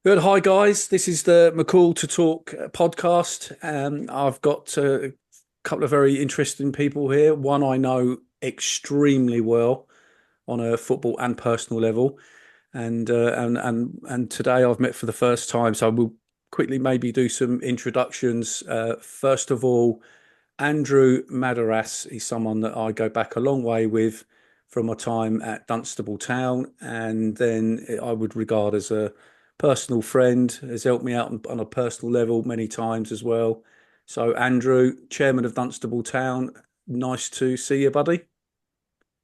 Good. Hi, guys. This is the McCool to Talk podcast. I've got a couple of very interesting people here. One I know extremely well on a football and personal level, and today I've met for the first time. So we'll quickly maybe do some introductions. First of all, Andrew Madaras is someone that I go back a long way with from my time at Dunstable Town, and then I would regard as a personal friend, has helped me out on a personal level many times as well. So, Andrew, chairman of Dunstable Town, nice to see you, buddy.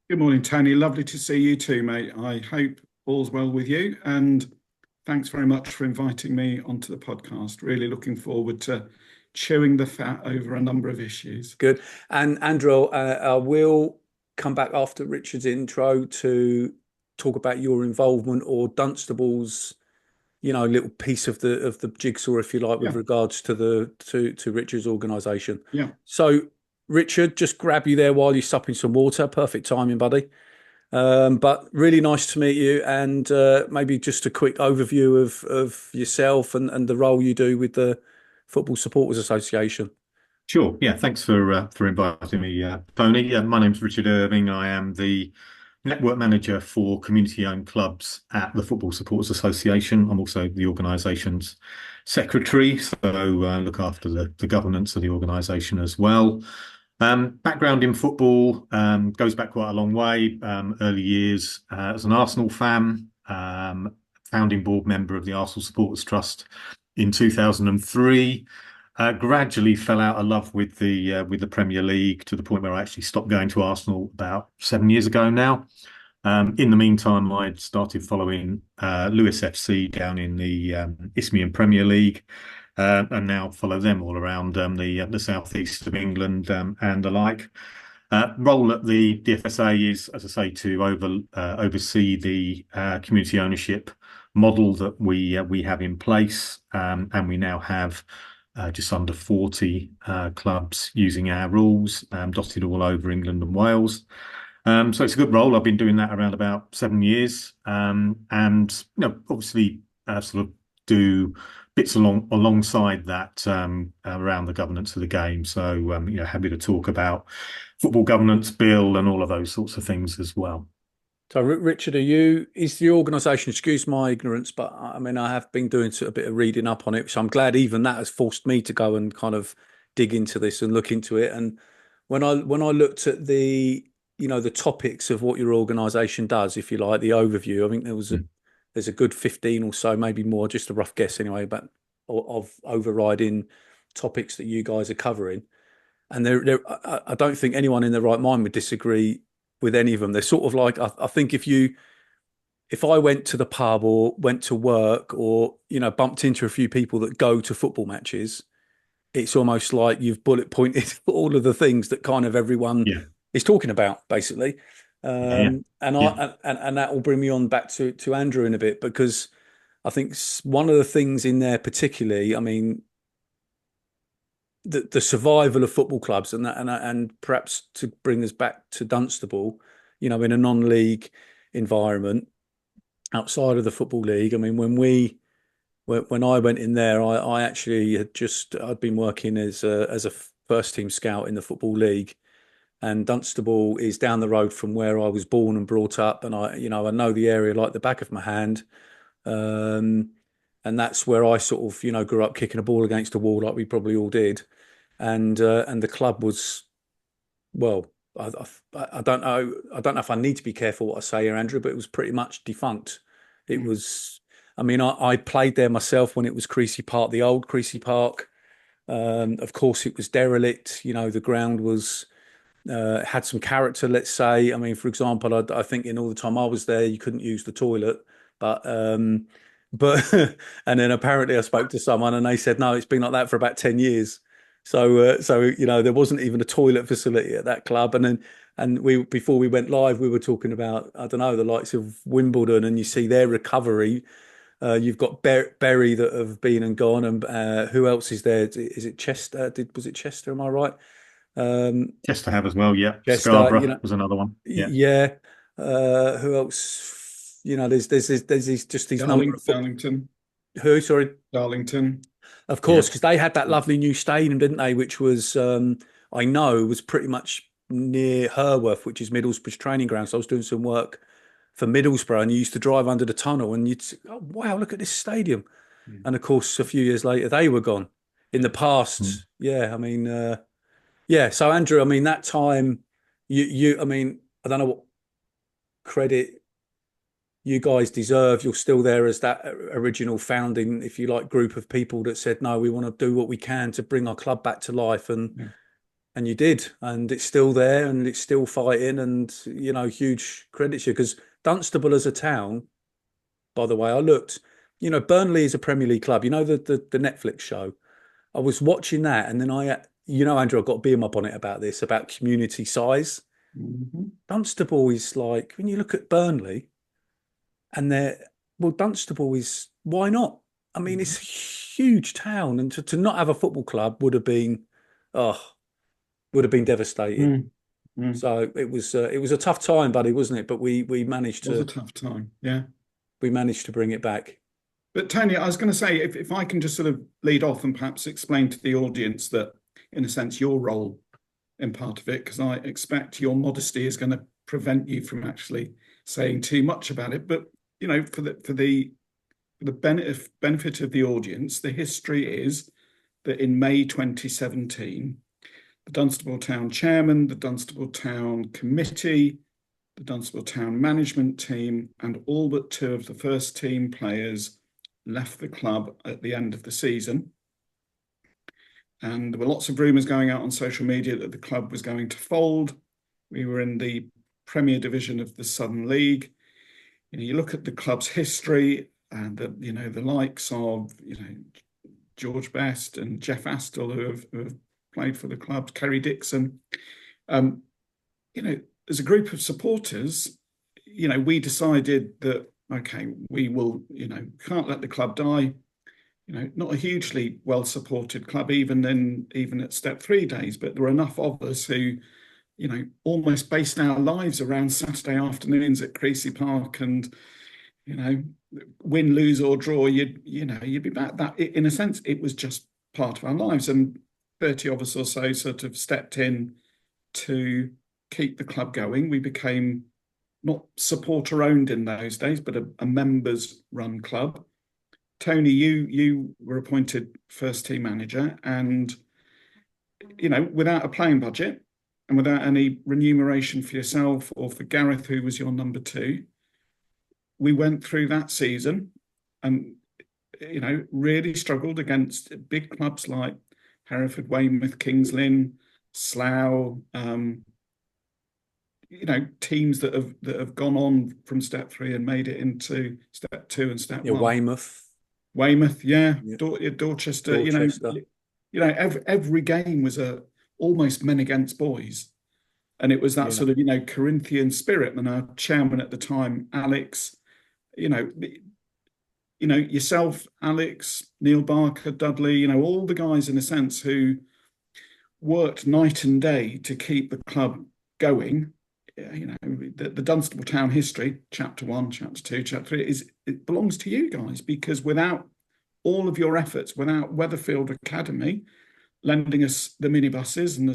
Good morning, Tony. Lovely to see you too, mate. I hope all's well with you. And thanks very much for inviting me onto the podcast. Really looking forward to chewing the fat over a number of issues. Good. And Andrew, I will come back after Richard's intro to talk about your involvement or Dunstable's, little piece of the jigsaw, if you like, with Yeah, regards to to Richard's organisation. yeah. So, Richard, just grab you there while you're supping some water. Perfect timing, buddy. But really nice to meet you, and maybe just a quick overview of yourself and the role you do with the Football Supporters Association. Sure. Yeah. Thanks for inviting me, Tony. Yeah, my name's Richard Irving. I am the network manager for community-owned clubs at the Football Supporters Association. I'm also the organisation's secretary, so look after the governance of the organisation as well. Background in football goes back quite a long way. Early years as an Arsenal fan, founding board member of the Arsenal Supporters Trust in 2003. Gradually fell out of love with the Premier League to the point where I actually stopped going to Arsenal about 7 years ago now. In the meantime, I'd started following Lewes FC down in the Isthmian Premier League, and now follow them all around the southeast of England and the like. Role at the FSA is, as I say, to oversee the community ownership model that we have in place, and we now have just under 40 clubs using our rules, dotted all over England and Wales. So it's a good role. I've been doing that around about 7 years, and obviously sort of do bits alongside that around the governance of the game. So happy to talk about football governance bill and all of those sorts of things as well. So, Richard, is the organisation, excuse my ignorance, but I mean, I have been doing a bit of reading up on it. So I'm glad even that has forced me to go and kind of dig into this and look into it. And when I looked at the topics of what your organisation does, if you like, the overview, I think there's a good 15 or so, maybe more, just a rough guess anyway, but of overriding topics that you guys are covering. And I don't think anyone in their right mind would disagree with any of them. They're sort of like, I think if I went to the pub or went to work or, bumped into a few people that go to football matches, it's almost like you've bullet pointed all of the things that kind of everyone Yeah. is talking about, basically. Yeah. And Yeah. and that will bring me on back to Andrew in a bit, because I think one of the things in there particularly, I mean, the survival of football clubs and perhaps to bring us back to Dunstable, in a non-league environment outside of the football league. I mean, when I went in there, I actually I'd been working as a first team scout in the football league, and Dunstable is down the road from where I was born and brought up, and I know the area like the back of my hand. Um, and that's where I sort of, grew up kicking a ball against a wall like we probably all did. And the club was, well, I don't know. I don't know if I need to be careful what I say here, Andrew, but it was pretty much defunct. It Mm. was, I mean, I played there myself when it was Creasy Park, the old Creasy Park. Of course, it was derelict. The ground was had some character, let's say. I mean, for example, I think in all the time I was there, you couldn't use the toilet, but and then apparently I spoke to someone and they said no, it's been like that for about 10 years. So there wasn't even a toilet facility at that club, and we before we went live, we were talking about, I don't know, the likes of Wimbledon, and you see their recovery. You've got Bury that have been and gone, and who else is there? Is it Chester? Was it Chester? Am I right? Um, Chester have as well. Yeah. Chester, Scarborough was another one. Yeah. yeah. Who else? There's just these number of Darlington. Who? Sorry. Darlington. Of Yeah. course, because they had that lovely new stadium, didn't they? Which was, I know, was pretty much near Herworth, which is Middlesbrough's training ground. So I was doing some work for Middlesbrough, and you used to drive under the tunnel, and you'd say, oh wow, look at this stadium. Yeah. And of course, a few years later, they were gone. In the past, yeah, I mean, yeah. So Andrew, I mean, that time, I mean, I don't know what credit you guys deserve. You're still there as that original founding, if you like, group of people that said, no, we want to do what we can to bring our club back to life. And you did, and it's still there and it's still fighting, and, you know, huge credit to you, because Dunstable as a town, by the way, I looked, you know, Burnley is a Premier League club, you know, the Netflix show. I was watching that, and then you know, Andrew, I've got to beam up on it about this, about community size. Dunstable is like, when you look at Burnley, and well, Dunstable is, why not? I mean, it's a huge town, and to not have a football club would have been devastating. So it was a tough time, buddy, wasn't it? But we managed It was to a tough time, yeah. we managed to bring it back. But Tony, I was going to say, if I can just sort of lead off and perhaps explain to the audience that, in a sense, your role in part of it, because I expect your modesty is going to prevent you from actually saying too much about it. But, you know, for the benefit of the audience, the history is that in May 2017, the Dunstable Town chairman, the Dunstable Town committee, the Dunstable Town management team, and all but two of the first team players left the club at the end of the season. And there were lots of rumours going out on social media that the club was going to fold. We were in the Premier Division of the Southern League. You know, you look at the club's history, and the likes of, you know, George Best and Jeff Astle, who have played for the club, Kerry Dixon. You know, as a group of supporters, you know, we decided that, okay, we will, you know, can't let the club die. You know, not a hugely well-supported club, even at Step 3 days, but there were enough of us who, you know, almost based our lives around Saturday afternoons at Creasy Park, and, you know, win, lose or draw, you'd be back. That, in a sense, it was just part of our lives, and 30 of us or so sort of stepped in to keep the club going. We became not supporter-owned in those days, but a members-run club. Tony, you were appointed first team manager, and, you know, without a playing budget and without any remuneration for yourself or for Gareth, who was your number two, we went through that season and, you know, really struggled against big clubs like Hereford, Weymouth, Kings Lynn, Slough, you know, teams that have gone on from Step 3 and made it into Step 2 and Step 1. Weymouth, yeah. Dorchester. You know, every game was almost men against boys, and it was that sort of, you know, Corinthian spirit. And our chairman at the time, Alex, you know, yourself, Alex, Neil Barker, Dudley, you know, all the guys in a sense who worked night and day to keep the club going. You know, the Dunstable Town history, Chapter 1, Chapter 2, Chapter 3, it belongs to you guys, because without all of your efforts, without Weatherfield Academy lending us the minibuses, and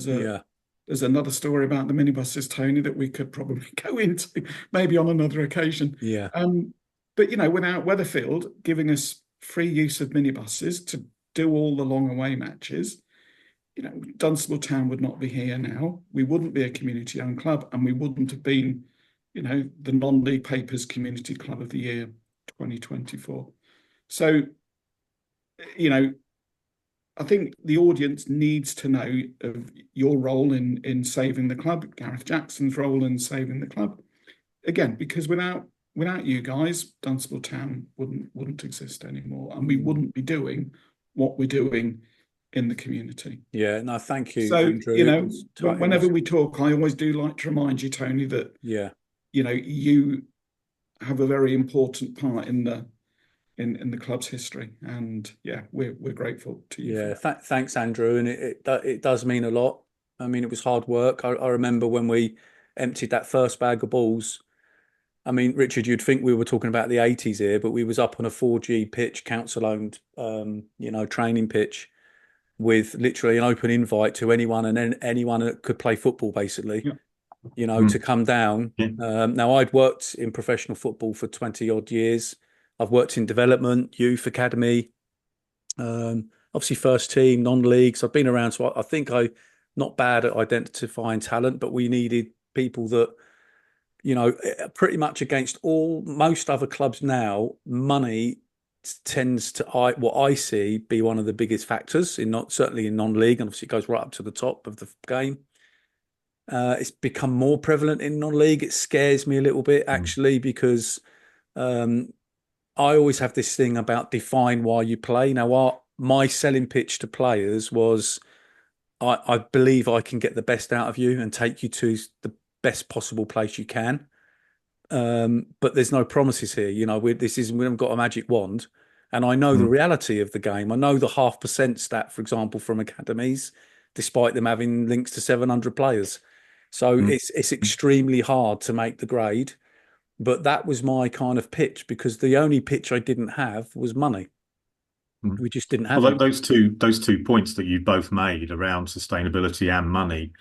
there's another story about the minibuses, Tony, that we could probably go into maybe on another occasion. Yeah. But, you know, without Weatherfield giving us free use of minibuses to do all the long away matches, you know, Dunstable Town would not be here now. We wouldn't be a community-owned club, and we wouldn't have been, you know, the non-league papers Community Club of the Year 2024. So, you know, I think the audience needs to know of your role in saving the club, Gareth Jackson's role in saving the club. Again, because without you guys, Dunstable Town wouldn't exist anymore, and we wouldn't be doing what we're doing in the community. Yeah, no, thank you, so, Andrew. You know, whenever we talk, I always do like to remind you, Tony, that, you know, you have a very important part in the club's history, and yeah, we're grateful to you. Yeah, thanks, Andrew, and it does mean a lot. I mean, it was hard work. I remember when we emptied that first bag of balls, I mean, Richard, you'd think we were talking about the 80s here, but we was up on a 4G pitch, council-owned, training pitch with literally an open invite to anyone and anyone that could play football, basically, Yeah. to come down. Yeah. Now, I'd worked in professional football for 20 odd years. I've worked in development, youth academy, obviously first team, non-leagues. I've been around, so I think I'm not bad at identifying talent, but we needed people that, pretty much against most other clubs now, money tends to, what I see, be one of the biggest factors certainly in non-league, and obviously it goes right up to the top of the game. It's become more prevalent in non-league. It scares me a little bit, actually, because I always have this thing about define why you play. Now, my selling pitch to players was, I believe I can get the best out of you and take you to the best possible place you can. But there's no promises here. We haven't got a magic wand. And I know the reality of the game. I know the 0.5% stat, for example, from academies, despite them having links to 700 players. So it's extremely hard to make the grade. But that was my kind of pitch, because the only pitch I didn't have was money. We just didn't have Well, it. those two points that you both made around sustainability and money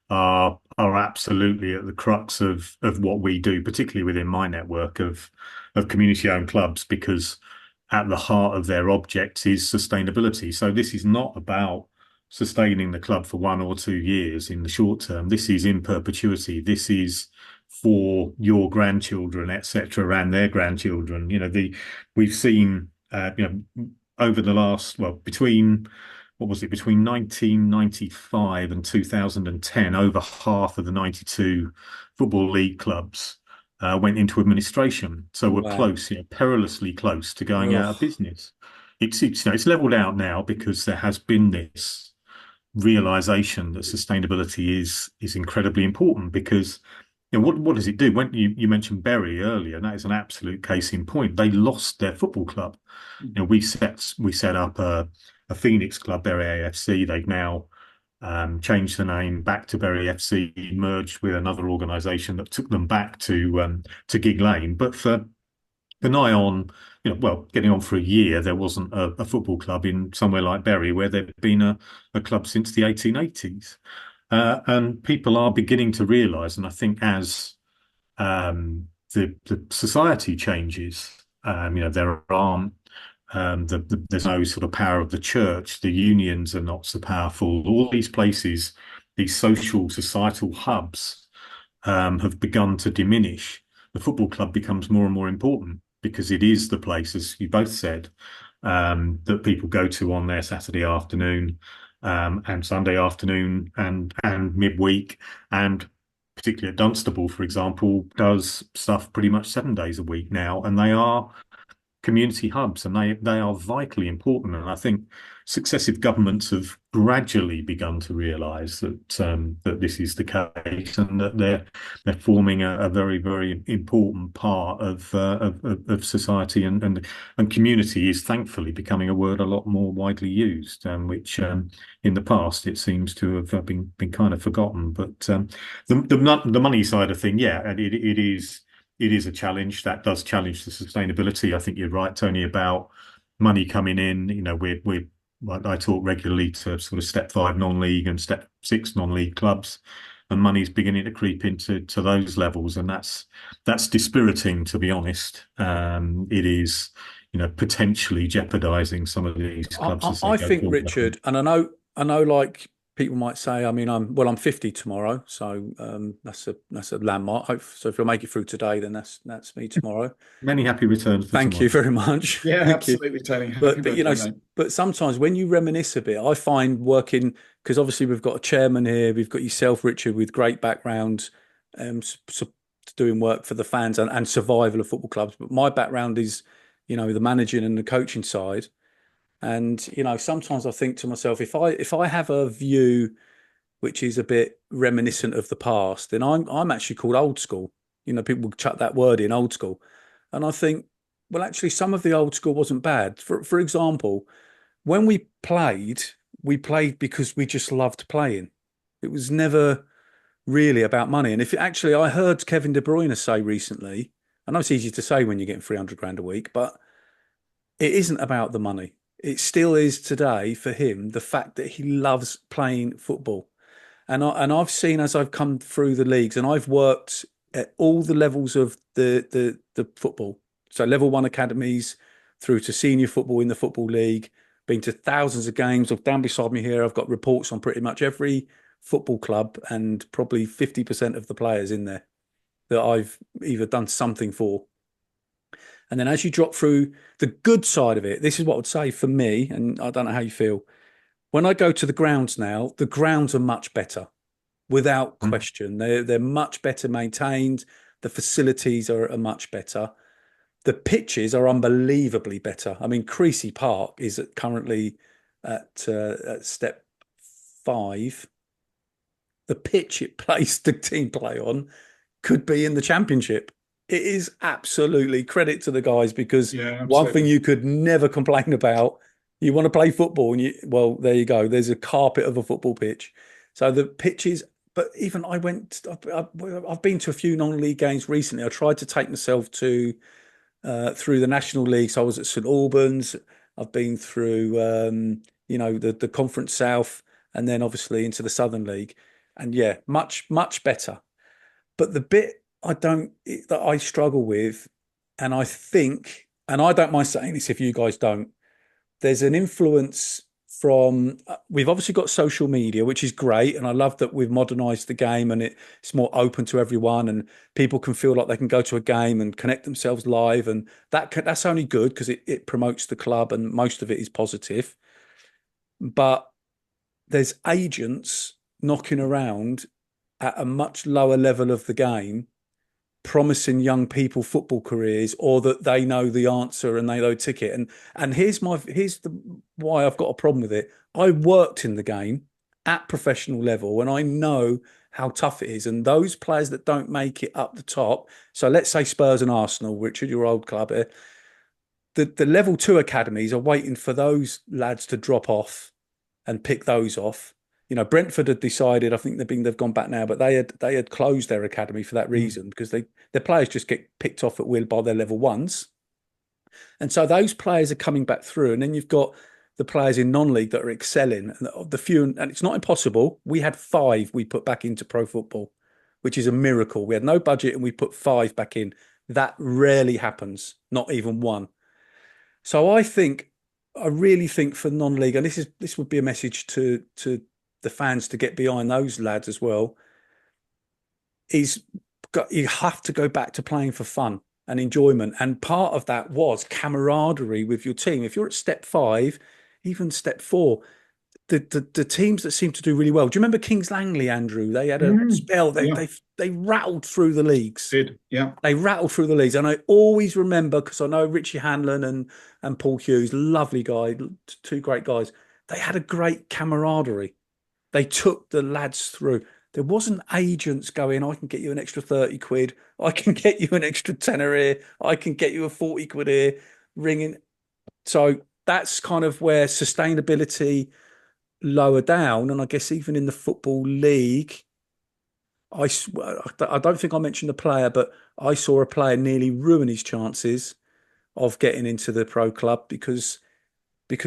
are absolutely at the crux of what we do, particularly within my network of community-owned clubs, because at the heart of their objects is sustainability. So this is not about sustaining the club for 1 or 2 years in the short term. This is in perpetuity. This is for your grandchildren, etc., and their grandchildren. We've seen, over the last, between 1995 and 2010, over half of the 92 Football League clubs went into administration. So we're close, perilously close to going out of business. It's leveled out now because there has been this realization that sustainability is incredibly important, because what does it do? When you mentioned Bury earlier, and that is an absolute case in point. They lost their football club. We set up a Phoenix club, Bury AFC. They've now changed the name back to Bury FC, merged with another organisation that took them back to Gig Lane. But for nigh on, getting on for a year, there wasn't a football club in somewhere like Bury, where there'd been a club since the 1880s. And people are beginning to realise, and I think as the society changes, there aren't there's no sort of power of the church. The unions are not so powerful. All these places, these social, societal hubs, have begun to diminish. The football club becomes more and more important, because it is the place, as you both said, that people go to on their Saturday afternoon, and Sunday afternoon, and midweek, and particularly at Dunstable, for example, does stuff pretty much 7 days a week now, and they are community hubs, and they are vitally important. And I think successive governments have gradually begun to realise that this is the case, and that they're forming a very, very important part of society, and community is thankfully becoming a word a lot more widely used, which in the past it seems to have been kind of forgotten. But the money side of thing, and it is a challenge. That does challenge the sustainability. I think you're right, Tony, about money coming in. I talk regularly to sort of step 5 non-league and step 6 non-league clubs, and money's beginning to creep into those levels, and that's dispiriting, to be honest. It is, potentially jeopardising some of these clubs. I think, Richard, and I know, like people might say, I mean, I'm 50 tomorrow, so that's a landmark. So if you'll make it through today, then that's me tomorrow. Many happy returns. Thank you very much. Yeah, absolutely, Tony. But sometimes when you reminisce a bit, I find working, because obviously we've got a chairman here, we've got yourself, Richard, with great background, doing work for the fans and survival of football clubs. But my background is, the managing and the coaching side. And, sometimes I think to myself, if I have a view which is a bit reminiscent of the past, then I'm actually called old school. People chuck that word in, old school. And I think, well, actually, some of the old school wasn't bad. For example, when we played because we just loved playing. It was never really about money. And I heard Kevin De Bruyne say recently, I know it's easy to say when you're getting 300 grand a week, but it isn't about the money. It still is today for him the fact that he loves playing football. I've seen as I've come through the leagues, and I've worked at all the levels of the football. So level one academies through to senior football in the Football League, been to thousands of games. Down beside me here, I've got reports on pretty much every football club and probably 50% of the players in there that I've either done something for. And then as you drop through the good side of it, this is what I would say for me, and I don't know how you feel. When I go to the grounds now, the grounds are much better, without question. They're much better maintained. The facilities are much better. The pitches are unbelievably better. I mean, Creasy Park is currently at step 5. The pitch it plays the team play on could be in the Championship. It is absolutely credit to the guys, because one thing you could never complain about, you want to play football, and well, there you go. There's a carpet of a football pitch. So the pitches, but even I've been to a few non-league games recently. I tried to take myself to through the National League. So I was at St Albans. I've been through, the Conference South, and then obviously into the Southern League. And yeah, much, much better. But the bit that I struggle with, and I think, and I don't mind saying this if you guys don't, there's an influence from, we've obviously got social media, which is great. And I love that we've modernized the game and it's more open to everyone, and people can feel like they can go to a game and connect themselves live. And that's only good because it promotes the club, and most of it is positive. But there's agents knocking around at a much lower level of the game, promising young people football careers, or that they know the answer and they know ticket. And here's why I've got a problem with it. I worked in the game at professional level, and I know how tough it is. And those players that don't make it up the top, so let's say Spurs and Arsenal, Richard, your old club here, the level 2 academies are waiting for those lads to drop off and pick those off. Brentford had decided, I think they've gone back now, but they had closed their academy for that reason, because their players just get picked off at will by their level 1s. And so those players are coming back through. And then you've got the players in non-league that are excelling. And of the few, and it's not impossible. We had 5 we put back into pro football, which is a miracle. We had no budget and we put 5 back in. That rarely happens, not even one. So I really think for non-league, and this would be a message to the fans to get behind those lads as well, you have to go back to playing for fun and enjoyment. And part of that was camaraderie with your team. If you're at step 5, even step 4, the teams that seem to do really well. Do you remember Kings Langley, Andrew? They had a spell. They rattled through the leagues. They rattled through the leagues. And I always remember, because I know Richie Hanlon and Paul Hughes, lovely guy, 2 great guys. They had a great camaraderie. They took the lads through. There wasn't agents going, I can get you an extra 30 quid. I can get you an extra tenner here. I can get you a 40 quid here, ringing. So that's kind of where sustainability lower down. And I guess even in the Football League, I don't think I mentioned the player, but I saw a player nearly ruin his chances of getting into the pro club because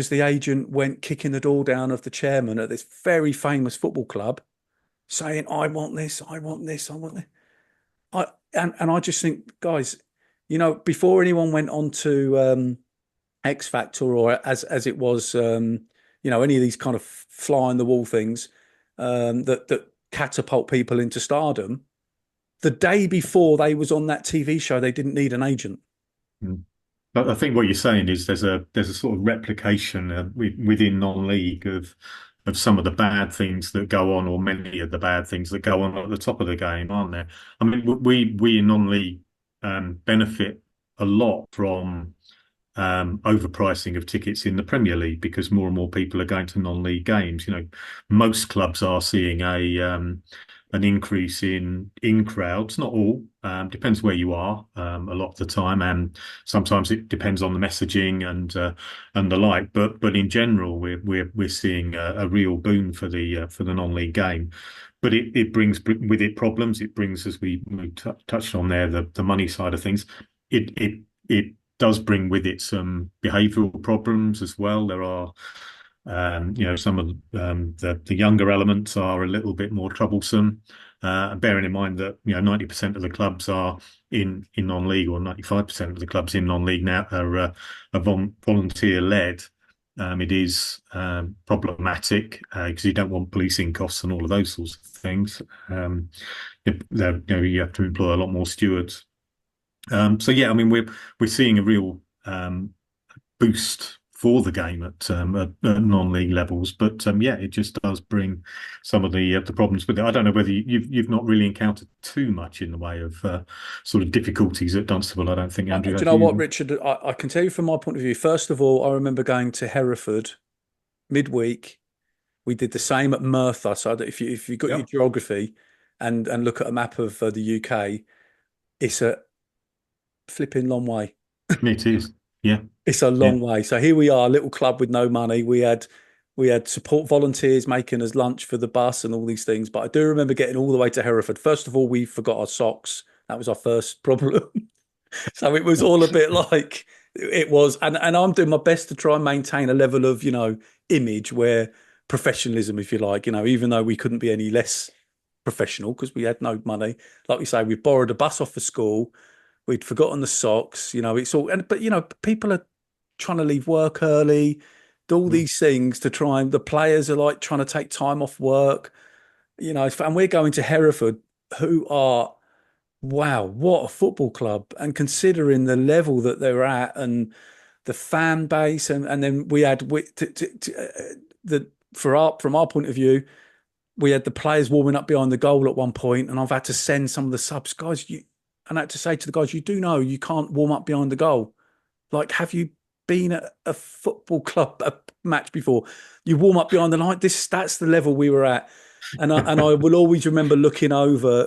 the agent went kicking the door down of the chairman at this very famous football club, saying, I want this, I want this, I want this. And I just think, guys, before anyone went on to X Factor, or as it was, any of these kind of fly on the wall things that catapult people into stardom, the day before they was on that TV show, they didn't need an agent. But I think what you're saying is there's a sort of replication within non-league of some of the bad things that go on, or many of the bad things that go on at the top of the game, aren't there? I mean, we in non-league benefit a lot from overpricing of tickets in the Premier League, because more and more people are going to non-league games. Most clubs are seeing an increase in crowds. Not all, depends where you are a lot of the time, and sometimes it depends on the messaging and the like. But in general, we're seeing a real boom for the non-league game. But it brings with it problems. It brings, as we touched on there, the money side of things. it does bring with it some behavioural problems as well. There are, some of the younger elements are a little bit more troublesome. Bearing in mind that 90% of the clubs are in non-league, or 95% of the clubs in non-league now are volunteer led. It is problematic because you don't want policing costs and all of those sorts of things. You have to employ a lot more stewards. So yeah, I mean we're seeing a real boost for the game at non-league levels, but yeah, it just does bring some of the problems with it. I don't know whether you've not really encountered too much in the way of sort of difficulties at Dunstable. I don't think, Andrew. Do you know what, Richard? I can tell you from my point of view. First of all, I remember going to Hereford midweek. We did the same at Merthyr. So that if you got your geography and look at a map of the UK, it's a flipping long way. It is, yeah. It's a long way. So here we are, a little club with no money. We had support volunteers making us lunch for the bus and all these things. But I do remember getting all the way to Hereford. First of all, we forgot our socks. That was our first problem. So it was all a bit like it was. And I'm doing my best to try and maintain a level of, image where professionalism, if you like, even though we couldn't be any less professional because we had no money. Like we say, we borrowed a bus off the school. We'd forgotten the socks, it's all, but people are trying to leave work early, do all these things to try, and the players are like trying to take time off work, and we're going to Hereford, who are, wow, what a football club. And considering the level that they're at and the fan base, and then we had from our point of view, we had the players warming up behind the goal at one point, and I've had to send some of the subs, guys, and I had to say to the guys, you do know you can't warm up behind the goal. Like, have you been at a football club a match before? You warm up behind the line. That's the level we were at. And I will always remember looking over.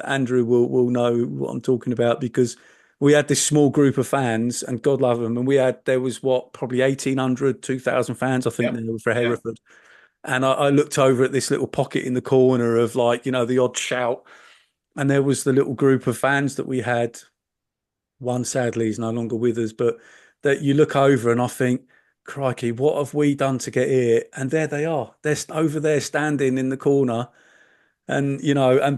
Andrew will know what I'm talking about, because we had this small group of fans, and God love them. And there was probably 1,800, 2,000 fans, I think, there for Hereford. And I looked over at this little pocket in the corner of the odd shout. And there was the little group of fans that we had. One, sadly, is no longer with us, but that you look over and I think, crikey, what have we done to get here? And there they are. They're over there standing in the corner. And,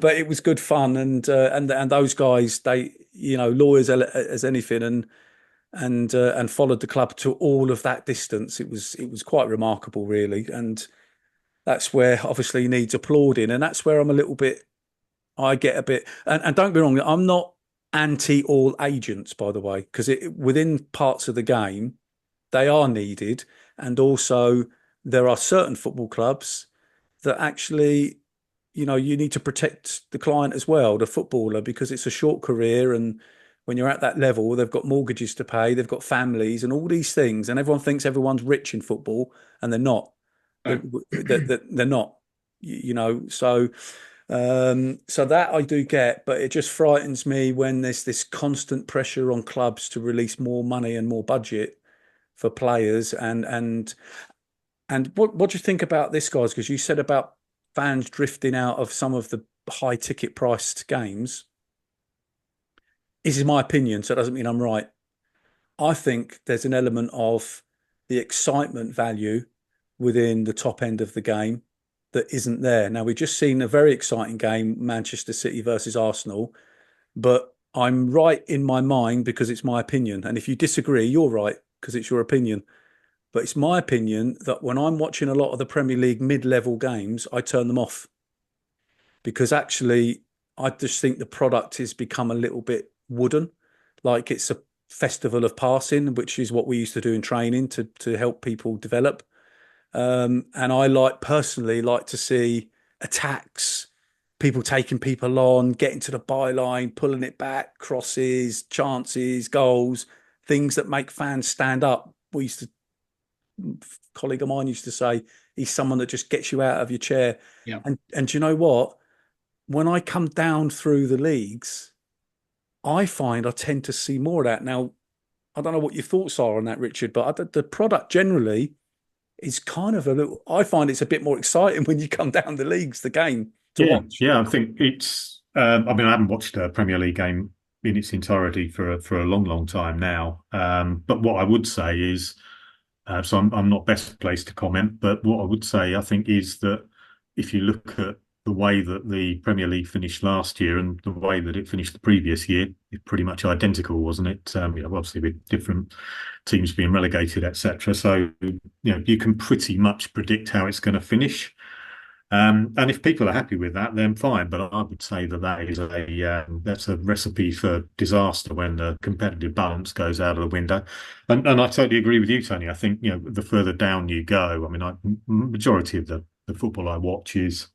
but it was good fun. And those guys, they, lawyers as anything, and followed the club to all of that distance. It was quite remarkable, really. And that's where obviously needs applauding. And that's where I get a bit, and don't be wrong, I'm not anti all agents, by the way, because within parts of the game, they are needed. And also there are certain football clubs that actually, you need to protect the client as well, the footballer, because it's a short career. And when you're at that level, they've got mortgages to pay, they've got families and all these things. And everyone thinks everyone's rich in football, and they're not. They're not, so... So that I do get, but it just frightens me when there's this constant pressure on clubs to release more money and more budget for players. And what do you think about this, guys? Because you said about fans drifting out of some of the high ticket priced games. This is my opinion, so it doesn't mean I'm right. I think there's an element of the excitement value within the top end of the game that isn't there. Now, we've just seen a very exciting game, Manchester City versus Arsenal, but I'm right in my mind because it's my opinion. And if you disagree, you're right because it's your opinion. But it's my opinion that when I'm watching a lot of the Premier League mid-level games, I turn them off, because actually I just think the product has become a little bit wooden, like it's a festival of passing, which is what we used to do in training to help people develop. And I personally like to see attacks, people taking people on, getting to the byline, pulling it back, crosses, chances, goals, things that make fans stand up. A colleague of mine used to say, he's someone that just gets you out of your chair. Yeah. And do you know what? When I come down through the leagues, I find I tend to see more of that. Now, I don't know what your thoughts are on that, Richard, but the product generally is kind of I find it's a bit more exciting when you come down the leagues, the game to watch. Yeah, I think it's, I haven't watched a Premier League game in its entirety for a long time now. But what I would say is, so I'm not best placed to comment, but what I would say I think is that if you look at the way that the Premier League finished last year and the way that it finished the previous year, it's pretty much identical, wasn't it? Obviously with different teams being relegated, etc. So you can pretty much predict how it's going to finish. And if people are happy with that, then fine. But I would say that that's a recipe for disaster when the competitive balance goes out of the window. And I totally agree with you, Tony. I think the further down you go, I mean, majority of the football I watch is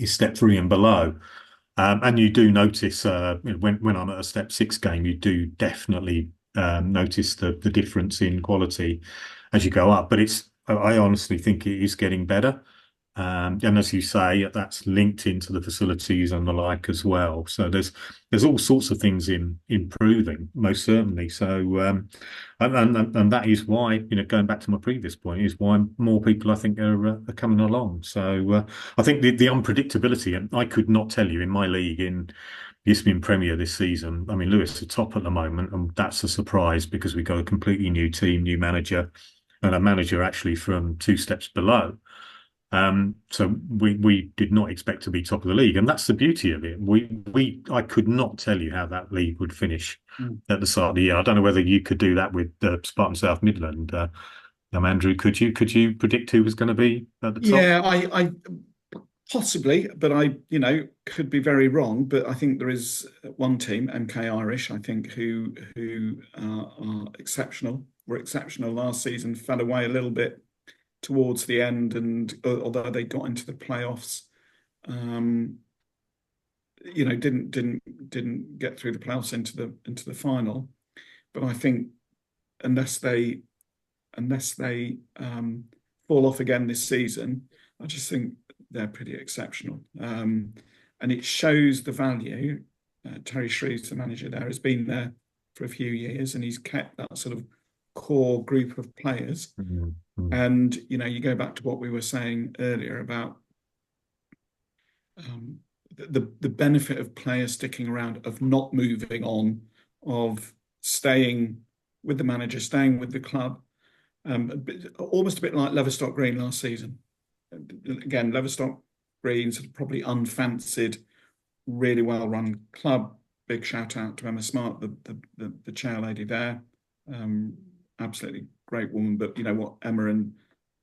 step 3 and below. And you do notice when I'm at a step 6 game, you do definitely notice the difference in quality as you go up. But I honestly think it is getting better. And as you say, that's linked into the facilities and the like as well. So there's all sorts of things improving, most certainly. So and that is why, going back to my previous point, is why more people I think are coming along. So I think the unpredictability, and I could not tell you in my league in the Isthmian Premier this season. I mean, Lewis are top at the moment, and that's a surprise because we got a completely new team, new manager, and a manager actually from 2 steps below. So we did not expect to be top of the league, and that's the beauty of it. I could not tell you how that league would finish at the start of the year. I don't know whether you could do that with Spartan South Midland. Andrew, could you predict who was going to be at the top? Yeah, I possibly, but I could be very wrong. But I think there is one team, MK Irish, I think, who are exceptional. Were exceptional last season. Fell away a little bit towards the end, and although they got into the playoffs, didn't get through the playoffs into the final. But I think unless they fall off again this season, I just think they're pretty exceptional, and it shows the value. Terry Shreves, the manager there, has been there for a few years, and he's kept that sort of core group of players. Mm-hmm. And you go back to what we were saying earlier about the benefit of players sticking around, of not moving on, of staying with the manager, staying with the club. Almost a bit like Leverstock Green last season. Again, Leverstock Green's probably unfancied, really well run club. Big shout out to Emma Smart, the chair lady there. Absolutely great woman. But what Emma and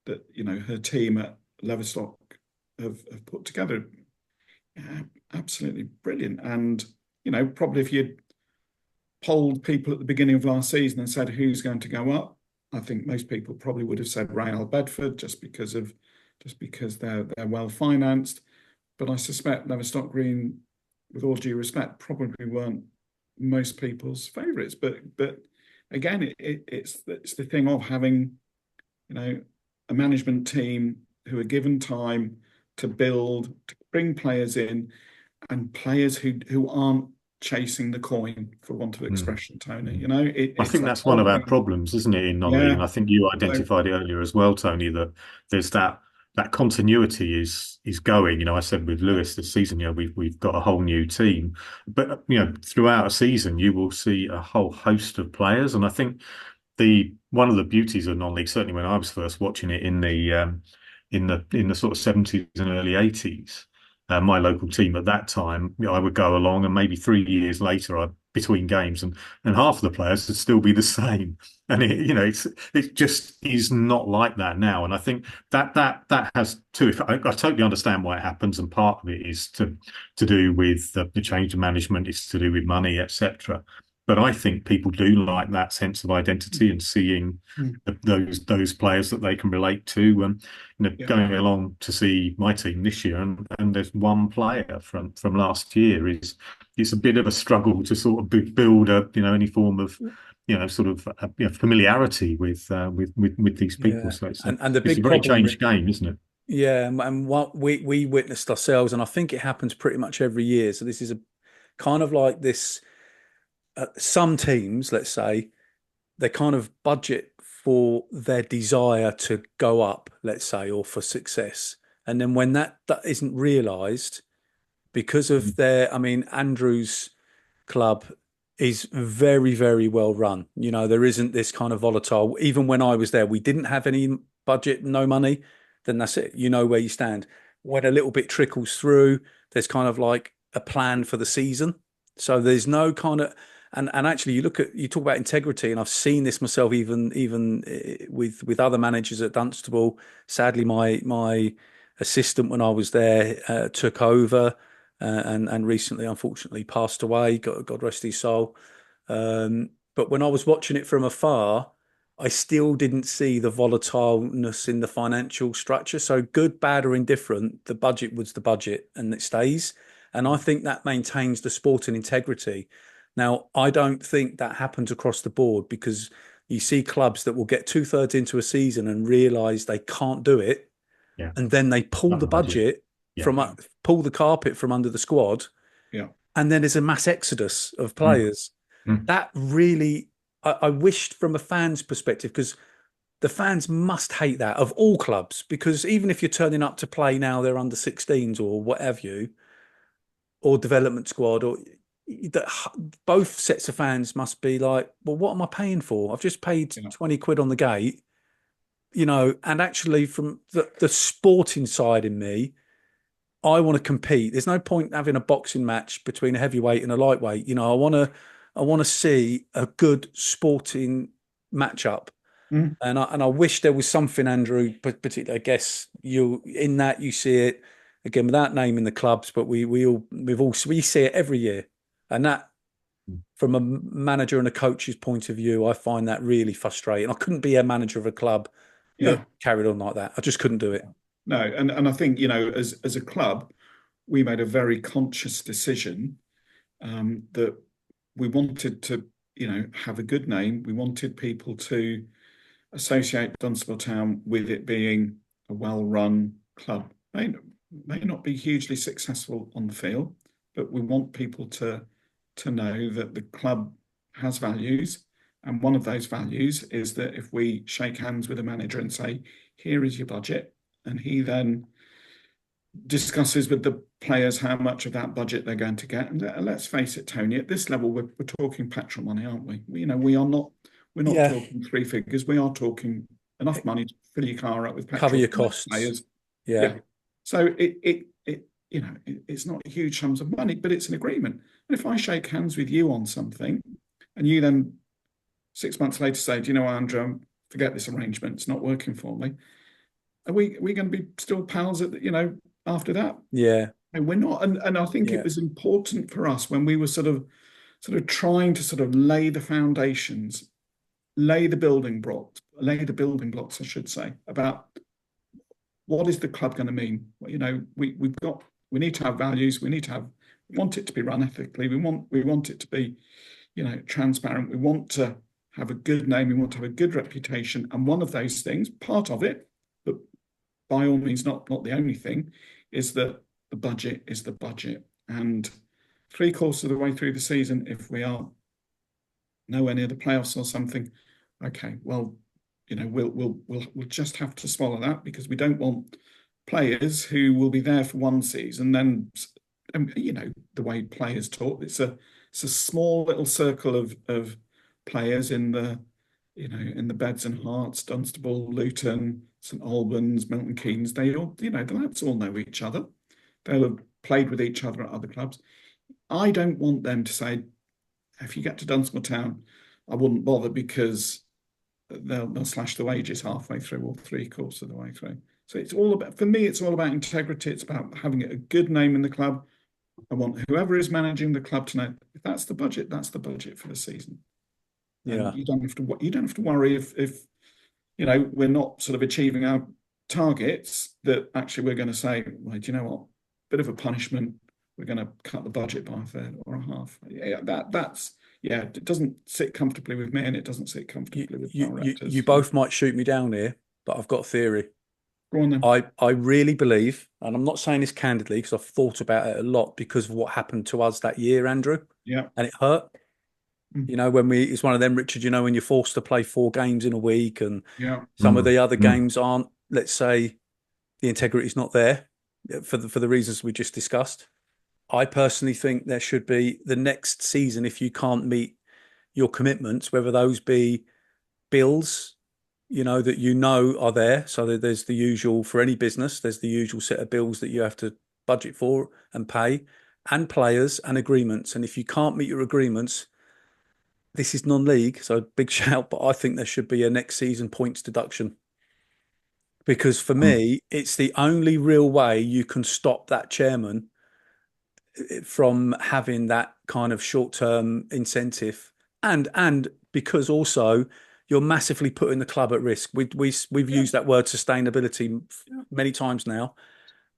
her team at Leverstock have put together, absolutely brilliant. And probably if you'd polled people at the beginning of last season and said who's going to go up, I think most people probably would have said Real Bedford, just because they're well financed. But I suspect Leverstock Green, with all due respect, probably weren't most people's favourites. But again, it's the thing of having a management team who are given time to build, to bring players in, and players who aren't chasing the coin, for want of expression, Tony. I think that's one of our problems, isn't it, in non-league? And I think you identified it earlier as well, Tony, that there's that continuity is going. I said with Lewis this season, we've got a whole new team, but throughout a season you will see a whole host of players, and I think one of the beauties of non-league, certainly when I was first watching it in the sort of 70s and early 80s. My local team at that time, I would go along, and maybe 3 years later, between games, and half of the players would still be the same. And it just is not like that now. And I think that has two. I totally understand why it happens, and part of it is to do with the change of management. It's to do with money, etc. But I think people do like that sense of identity and seeing those players that they can relate to. Going along to see my team this year, and there's one player from last year, it's a bit of a struggle to sort of build any form of familiarity with these people. Yeah. So it's the big a very problem, changed game, isn't it? Yeah, and what we witnessed ourselves, and I think it happens pretty much every year. So this is a kind of like this. Some teams, let's say, they kind of budget for their desire to go up, let's say, or for success. And then when that isn't realised because of Andrew's club is very, very well run. You know, there isn't this kind of volatile. Even when I was there, we didn't have any budget, no money. Then that's it. You know where you stand. When a little bit trickles through, there's kind of like a plan for the season. So there's no kind of, and actually you talk about integrity, and I've seen this myself even with other managers at Dunstable. Sadly, my assistant when I was there took over and recently, unfortunately, passed away. God rest his soul. But when I was watching it from afar, I still didn't see the volatileness in the financial structure. So good, bad, or indifferent, the budget was the budget, and it stays. And I think that maintains the sporting integrity. Now, I don't think that happens across the board, because you see clubs that will get 2/3 into a season and realise they can't do it, Yeah. and then they pull Not the the budget. budget Yeah. pull the carpet from under the squad, Yeah. and then there's a mass exodus of Mm. players. Mm. That really, I wished from a fan's perspective, because the fans must hate that of all clubs, because even if you're turning up to play now, they're under 16s or what have you, or development squad, or that both sets of fans must be like, well, what am I paying for? I've just paid Yeah. 20 quid on the gate, you know. And actually, from the sporting side in me, I want to compete. There's no point having a boxing match between a heavyweight and a lightweight. You know, I want to see a good sporting matchup. Mm. And I wish there was something, Andrew, but particularly, I guess you see it again without naming the clubs, but we see it every year. And that, from a manager and a coach's point of view, I find that really frustrating. I couldn't be a manager of a club that Yeah. carried on like that. I just couldn't do it. No, and I think, you know, as a club, we made a very conscious decision that we wanted to, you know, have a good name. We wanted people to associate Dunstable Town with it being a well-run club. May not be hugely successful on the field, but we want people to know that the club has values. And one of those values is that if we shake hands with a manager and say, here is your budget, and he then discusses with the players how much of that budget they're going to get. And let's face it, Tony, at this level, we're talking petrol money, aren't we? You know, we're not Yeah. talking three figures. We are talking enough money to fill your car up with petrol. Cover your for most costs. players. Yeah. So it you know, it's not huge sums of money, but it's an agreement. And if I shake hands with you on something, and you then 6 months later say, do you know, Andrew, forget this arrangement, it's not working for me. Are we going to be still pals at, you know, after that? Yeah. And we're not. And I think Yeah. it was important for us when we were sort of trying to sort of lay the foundations, lay the building blocks, I should say, about what is the club going to mean. Well, you know, we need to have values. We want it to be run ethically. We want it to be, you know, transparent. We want to have a good name. We want to have a good reputation. And one of those things, part of it, but by all means not the only thing, is that the budget is the budget. And 3/4 of the way through the season, if we are nowhere near the playoffs or something, okay, well, you know, we'll just have to swallow that, because we don't want players who will be there for one season, then, you know, the way players talk, it's a small little circle of players in the, you know, in the Beds and Hearts, Dunstable, Luton, St Albans, Milton Keynes. They all, you know, the lads all know each other. They'll have played with each other at other clubs. I don't want them to say, if you get to Dunstable Town, I wouldn't bother, because they'll slash the wages halfway through or 3/4 of the way through. So it's all about, for me, it's all about integrity. It's about having a good name in the club. I want whoever is managing the club to know, if that's the budget, that's the budget for the season. Yeah. And you don't have to worry if you know, we're not sort of achieving our targets, that actually we're going to say, well, do you know what? Bit of a punishment. We're going to cut the budget by a third or a half. Yeah, it doesn't sit comfortably with me, and it doesn't sit comfortably with directors. You both might shoot me down here, but I've got a theory. Go on then. I really believe, and I'm not saying this candidly because I've thought about it a lot because of what happened to us that year, Andrew. Yeah. And it hurt. You know, it's one of them, Richard, you know, when you're forced to play 4 games in a week, and some of the other games aren't, let's say, the integrity is not there for the reasons we just discussed. I personally think there should be the next season, if you can't meet your commitments, whether those be bills, that are there. So that there's the usual for any business, there's the usual set of bills that you have to budget for and pay, and players and agreements. And if you can't meet your agreements, this is non-league, so big shout, but I think there should be a next season points deduction. Because for me, it's the only real way you can stop that chairman from having that kind of short-term incentive, and because also you're massively putting the club at risk. We've used that word sustainability many times now,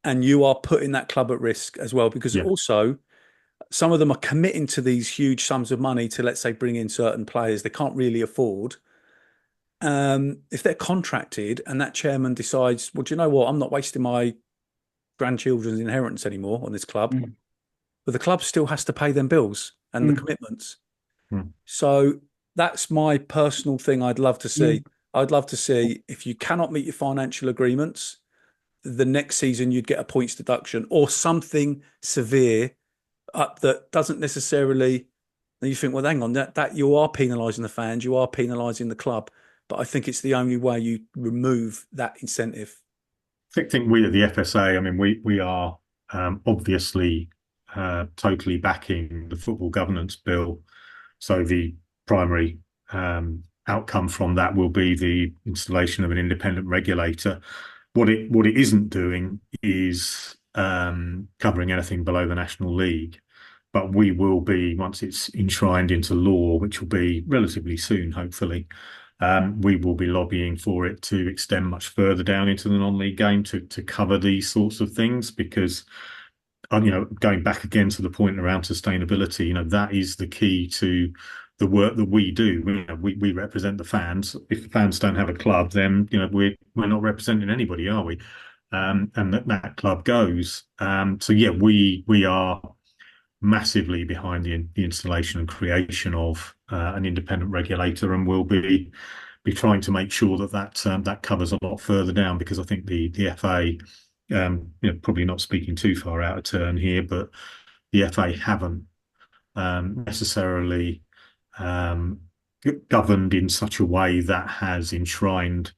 and you are putting that club at risk as well, because also some of them are committing to these huge sums of money to, let's say, bring in certain players they can't really afford. If they're contracted and that chairman decides, well, do you know what? I'm not wasting my grandchildren's inheritance anymore on this club. But the club still has to pay them bills and the commitments. So that's my personal thing I'd love to see. I'd love to see, if you cannot meet your financial agreements, the next season you'd get a points deduction or something severe that doesn't necessarily, and you think, well, hang on, that you are penalising the fans, you are penalising the club. But I think it's the only way you remove that incentive. I think we at the FSA, I mean, we are obviously totally backing the football governance bill. So the primary outcome from that will be the installation of an independent regulator. What it isn't doing is covering anything below the National League. But we will be, once it's enshrined into law, which will be relatively soon, hopefully, we will be lobbying for it to extend much further down into the non-league game to cover these sorts of things, because going back again to the point around sustainability, that is the key to the work that we do. We represent the fans. If the fans don't have a club, then we're not representing anybody, are we? And that club goes. So yeah, we are massively behind the installation and creation of an independent regulator, and we'll be trying to make sure that covers a lot further down, because I think the FA, probably not speaking too far out of turn here, but the FA haven't necessarily governed in such a way that has enshrined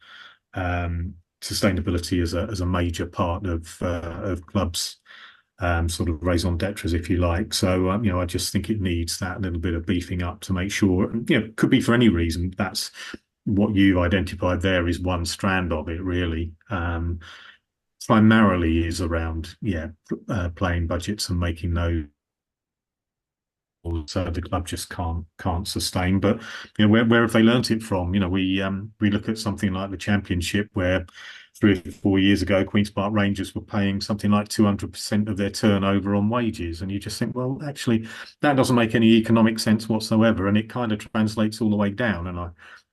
sustainability as a major part of clubs' sort of raison d'etre, if you like. So, I just think it needs that little bit of beefing up to make sure, could be for any reason. That's what you identified there is one strand of it, really. Primarily is around, playing budgets and making those, so the club just can't sustain. But where have they learnt it from? We look at something like the Championship, where 3 or 4 years ago, Queen's Park Rangers were paying something like 200% of their turnover on wages, and you just think, well, actually, that doesn't make any economic sense whatsoever, and it kind of translates all the way down. And I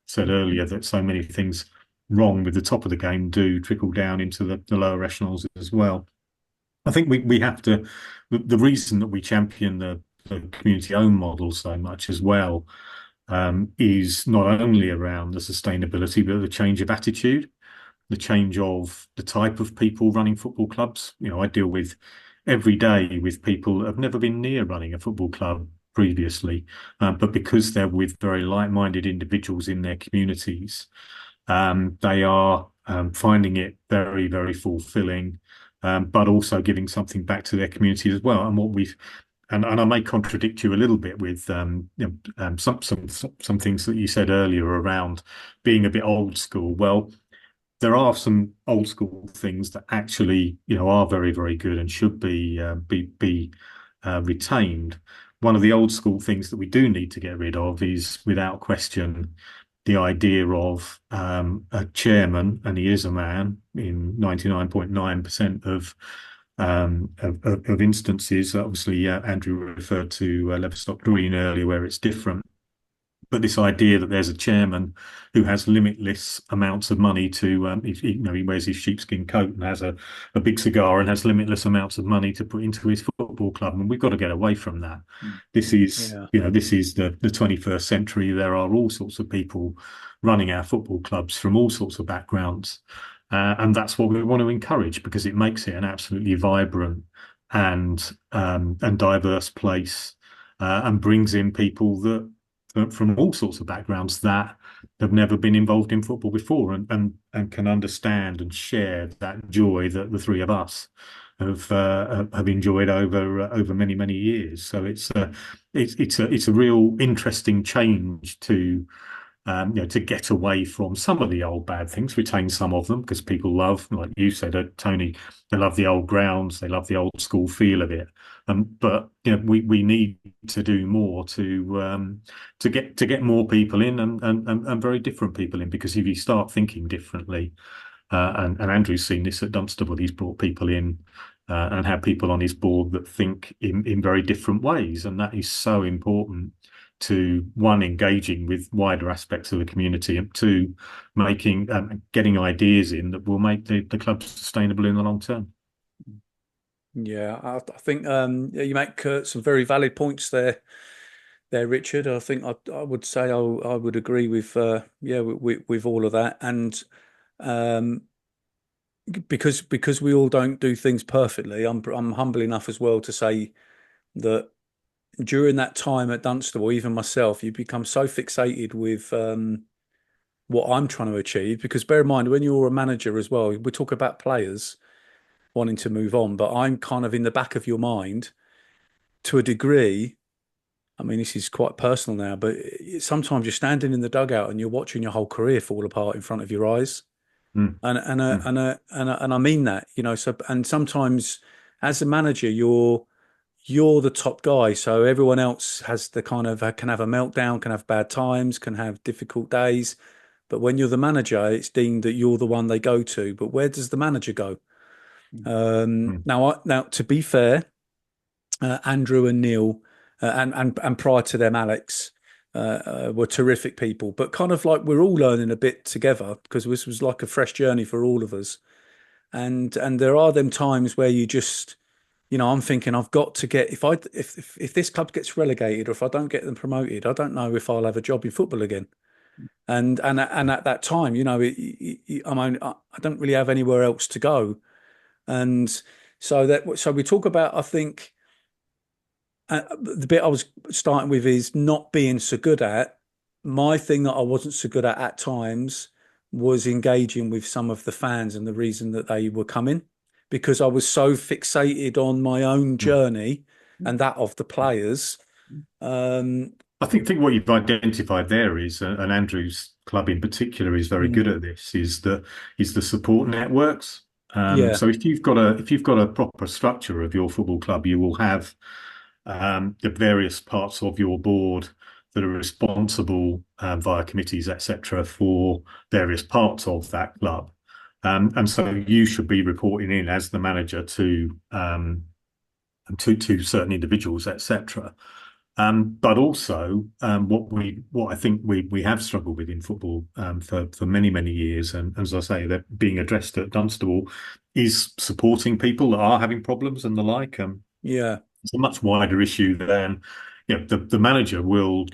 said earlier that so many things wrong with the top of the game do trickle down into the lower echelons as well. I think we have to. The reason that we champion the community-owned model so much as well is not only around the sustainability, but the change of attitude, the change of the type of people running football clubs. I deal with every day with people that have never been near running a football club previously, but because they're with very like-minded individuals in their communities, they are finding it very, very fulfilling, but also giving something back to their communities as well. And what we've and I may contradict you a little bit with some things that you said earlier around being a bit old school. Well, there are some old school things that actually are very, very good and should be retained. One of the old school things that we do need to get rid of is, without question, the idea of a chairman, and he is a man in 99.9% of instances. Obviously, Andrew referred to Leverstock Green earlier, where it's different. But this idea that there's a chairman who has limitless amounts of money to, he wears his sheepskin coat and has a big cigar and has limitless amounts of money to put into his football club, and we've got to get away from that. This is, this is the 21st century. There are all sorts of people running our football clubs from all sorts of backgrounds, and that's what we want to encourage, because it makes it an absolutely vibrant and diverse place, and brings in people that from all sorts of backgrounds that have never been involved in football before, and can understand and share that joy that the three of us have enjoyed over many years. So it's a real interesting change to to get away from some of the old bad things, retain some of them, because people love, like you said, Tony, they love the old grounds, they love the old school feel of it. But we need to do more to get more people in, and very different people in, because if you start thinking differently, and Andrew's seen this at Dunstable, he's brought people in and had people on his board that think in very different ways, and that is so important to, one, engaging with wider aspects of the community, and two, making getting ideas in that will make the club sustainable in the long term. Yeah, I think you make some very valid points there, Richard. I think I would say I would agree with with all of that, and because we all don't do things perfectly, I'm humble enough as well to say that during that time at Dunstable, even myself, you become so fixated with what I'm trying to achieve. Because bear in mind, when you're a manager as well, we talk about players wanting to move on, but I'm kind of in the back of your mind to a degree. I mean, this is quite personal now, but sometimes you're standing in the dugout and you're watching your whole career fall apart in front of your eyes. Mm. And I mean that, so, and sometimes as a manager, you're the top guy, so everyone else has the kind of can have a meltdown, can have bad times, can have difficult days. But when you're the manager, it's deemed that you're the one they go to. But where does the manager go? Now, to be fair, Andrew and Neil, and prior to them, Alex, were terrific people. But kind of like we're all learning a bit together, because this was like a fresh journey for all of us. And there are them times where you just, I'm thinking I've got to get, if this club gets relegated, or if I don't get them promoted, I don't know if I'll have a job in football again. And at that time, I don't really have anywhere else to go. And so we talk about, I think, the bit I was starting with is not being so good at. My thing that I wasn't so good at times was engaging with some of the fans, and the reason that they were coming, because I was so fixated on my own journey and that of the players. I think what you've identified there is, and Andrew's club in particular is very good at this, is the support networks. So if you've got a proper structure of your football club, you will have the various parts of your board that are responsible via committees, etc., for various parts of that club. And so you should be reporting in as the manager to certain individuals, etc. But also, what I think we have struggled with in football for many years, and as I say, they're being addressed at Dunstable, is supporting people that are having problems and the like. It's a much wider issue than, the manager will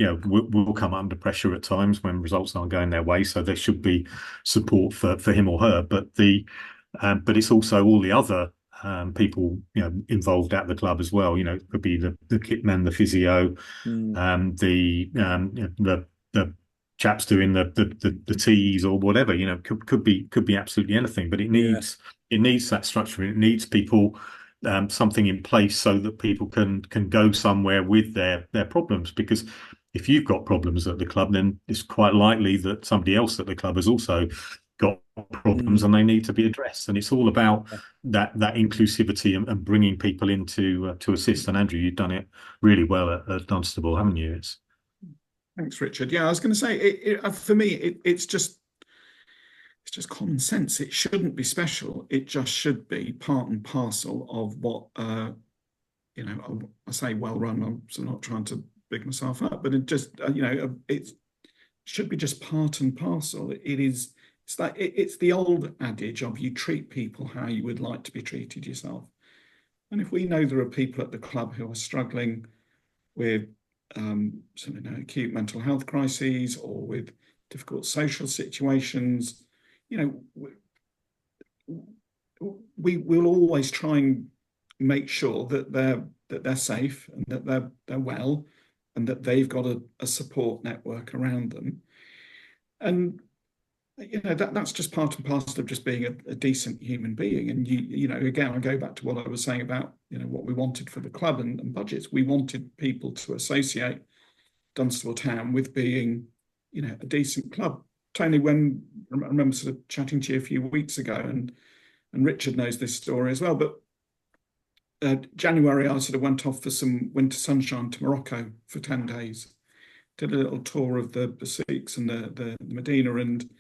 come under pressure at times when results aren't going their way. So there should be support for him or her, but it's also all the other people involved at the club as well. It could be the kit men, the physio, the chaps doing the teas or whatever. Could be absolutely anything. But it needs that structure. It needs people, something in place so that people can go somewhere with their problems. Because if you've got problems at the club, then it's quite likely that somebody else at the club has also got problems and they need to be addressed. And it's all about that inclusivity and bringing people in to assist. And Andrew, you've done it really well at Dunstable, haven't you? Thanks, Richard. Yeah, I was going to say, for me, it's just common sense. It shouldn't be special. It just should be part and parcel of what, I say well run. I'm not trying to big myself up, but it just, it should be just part and parcel. It's the old adage of you treat people how you would like to be treated yourself. And if we know there are people at the club who are struggling with acute mental health crises or with difficult social situations, we will always try and make sure that they're safe and that they're well, and that they've got a support network around them. And that's just part and parcel of just being a decent human being. And again, I go back to what I was saying about what we wanted for the club and budgets. We wanted people to associate Dunstable Town with being a decent club. Tony, I remember sort of chatting to you a few weeks ago, and Richard knows this story as well, but January I sort of went off for some winter sunshine to Morocco for 10 days, did a little tour of the Sikhs and the Medina, and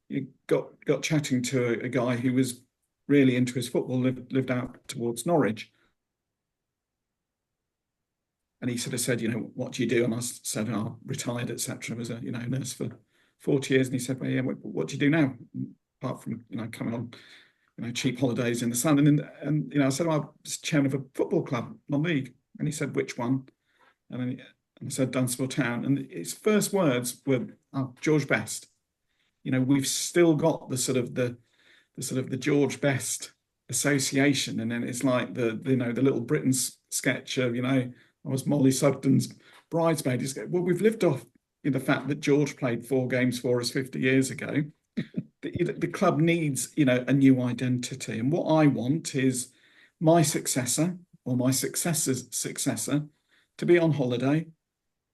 you got chatting to a guy who was really into his football, lived out towards Norwich. And he sort of said, what do you do? And I said, oh, retired, etc. I was a nurse for 40 years. And he said, well, yeah, what do you do now? Apart from coming on cheap holidays in the sun. And I said, well, I'm just chairman of a football club, non-league. And he said, which one? And I said, Dunstable Town. And his first words were, oh, George Best. We've still got the sort of the George Best association. And then it's like the Little Britain sketch of, I was Molly Sugden's bridesmaid. Well, we've lived off the fact that George played 4 games for us 50 years ago. The club needs, a new identity. And what I want is my successor or my successor's successor to be on holiday,